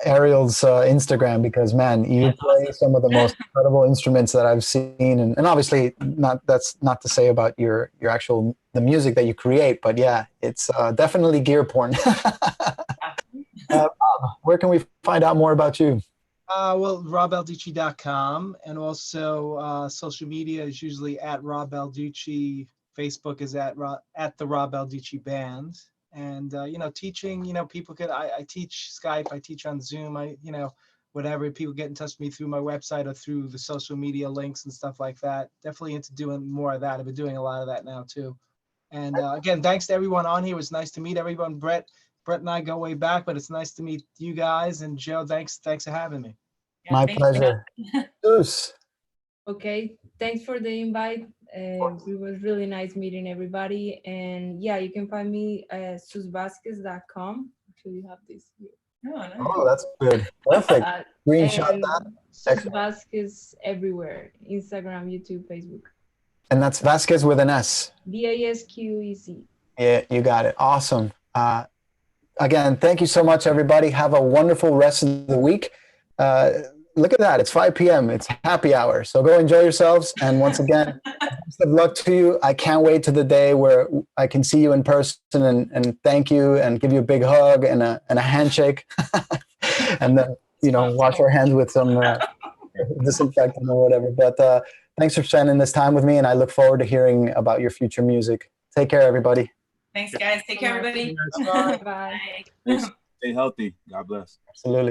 Ariel's Instagram because, man, you play some of the most incredible instruments that I've seen, and obviously that's not to say about your actual the music that you create, but yeah, it's definitely gear porn. Bob, where can we find out more about you? Well, robbalducci.com, and also social media is usually at Rob Balducci. Facebook is at the Rob Balducci Band. And teaching, people could. I teach Skype. I teach on Zoom. Whatever. People get in touch with me through my website or through the social media links and stuff like that. Definitely into doing more of that. I've been doing a lot of that now too. And again, thanks to everyone on here. It was nice to meet everyone. Brett and I go way back, but it's nice to meet you guys. And Joe, thanks for having me. Yeah, My thank you. pleasure. Zeus. Okay, thanks for the invite. It was really nice meeting everybody. And yeah, you can find me at susvasquez.com. Actually, you have this here. Oh, nice. Oh, that's good. Perfect. Screenshot And that. Sus Vasquez everywhere. Instagram, YouTube, Facebook. And that's Vasquez with an S. VASQEZ. Yeah, you got it. Awesome. Again, thank you so much, everybody. Have a wonderful rest of the week. Look at that. It's 5 p.m. It's happy hour. So go enjoy yourselves. And once again, best of luck to you. I can't wait to the day where I can see you in person and thank you and give you a big hug and a handshake. And then, wash our hands with some disinfectant or whatever. But thanks for spending this time with me. And I look forward to hearing about your future music. Take care, everybody. Thanks, guys. Take care, everybody. Bye. Bye. Stay healthy. God bless. Absolutely.